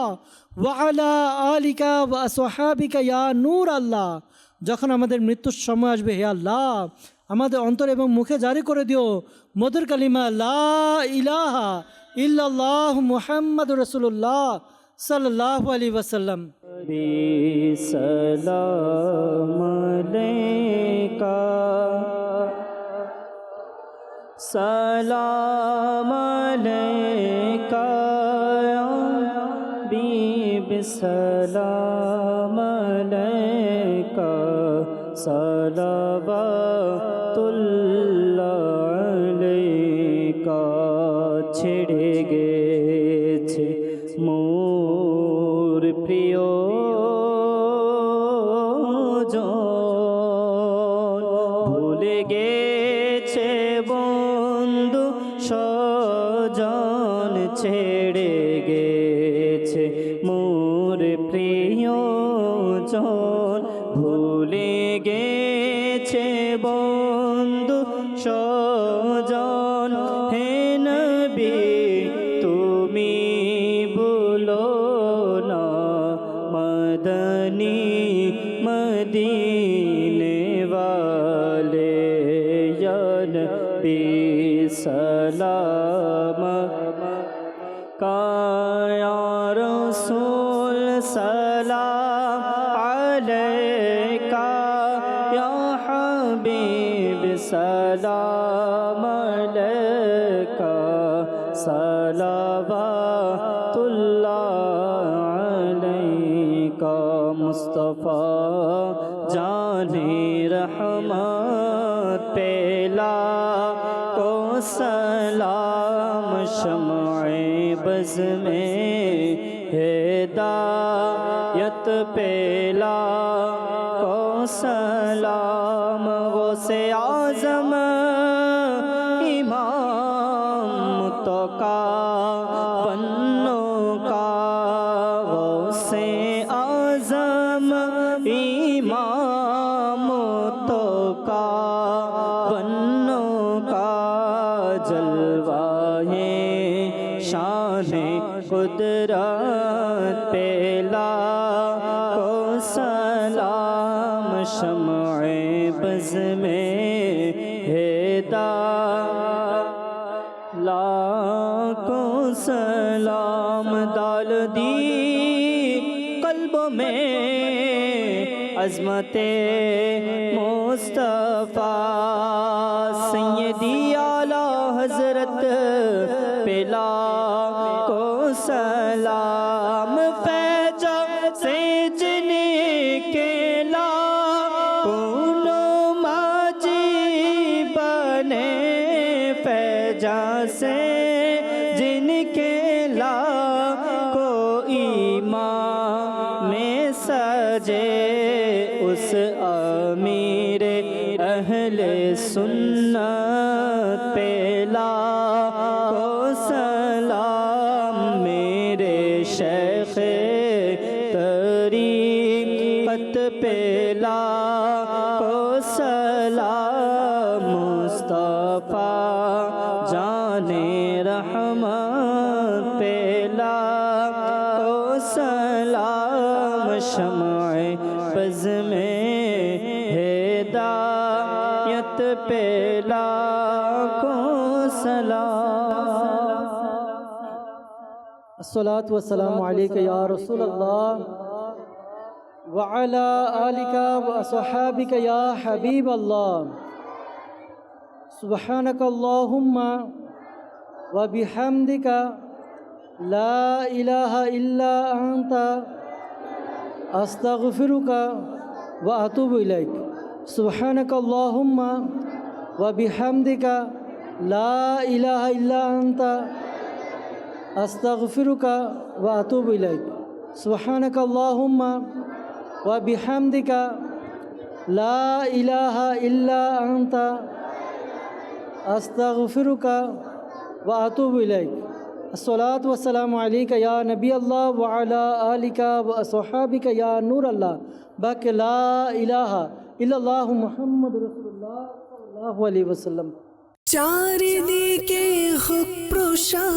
ওয়া আলা আলিকা ওয়া আসহাবিকা ইয়া নূর আল্লাহ। যখন আমাদের মৃত্যুর সময় আসবে, হে আল্লাহ আমাদের অন্তর এবং মুখে জারি করে দিও মধুর কালিমা লা ইলাহা ইল্লাল্লাহু মুহাম্মাদুর রাসূলুল্লাহ সাল্লাল্লাহু আলাইহি ওয়াসাল্লাম। সালাম আলাইকা সালাম আলাইকা হাবিব সালাম আলাইকা সালাওয়াতুল্লাহ আলাইকা। ছেড়ে গেছে মোর প্রিয় ভুলে গেছে বন্ধু স্বজন, ছেড়ে গেছে মোর প্রিয়জন, ভুলে গেছে বন্ধু স্বজন। হে নবী তুমি বলো না মদনী মদিনে वाले या नबी सलाम का या रसूल सलाम अलैका या हबीब सलाम अलैका सलावतुल्लाह अलैका। मुस्तफ़ा जाने रहमत पेला को सलाम, शम्अ बज़ में हिदायत पेला को सलाम। वो से आज़म इमाम मुतक़ा बन्नों का, वो से आज़म इमाम मुतक़ा बन्नों का, जलवाए शान कुदरत पेला को सलाम, शम्अ बज़ में हिदायत ला डाल दी कल्ब में अज़मते मुस्तफ़ा सैयदी आला हज़रत पेला को सलाम फैजा से जिनके ला माजी बने फैजा से जिनके ला को ईमान में सजे उस अमीर अहले सुन्नत पेला को सलाम मेरे शेख तरीक़त पेला को सलाम मुस्तफ़ा जाने रहमत पेला को सलाम शमाए बज़ में हिदायत पेला को सलाम। अस्सलातु वस्सलामु अलैका या रसूल अल्लाह व अला आलिका व अस्हाबिका या हबीब अल्लाह। सुब्हानक अल्लाहुम्मा व बिहम्दिका ला इलाहा इल्ला अंता अस्तगफिरुका व अतूबु इलैक। सुब्हानक अल्लाहुम्मा व बिहम्दिका ला इलाहा इल्ला अंता अस्तगफिरुका व अतूबु इलैक। सुब्हानक अल्लाहुम्मा व बिहम्दिका ला इलाहा इल्ला अंता अस्तगफिरुका व अतूबु इलैक। अस्सलातु वस्सलामु अलैका या नबी अल्लाह व अला आलिका व अस्हाबिका या नूर अल्लाह बक ला इलाहा इल्लल्लाहु मुहम्मद रसूलुल्लाह सल्लल्लाहु अलैहि वसल्लम। চারিদিকে হোক প্রসার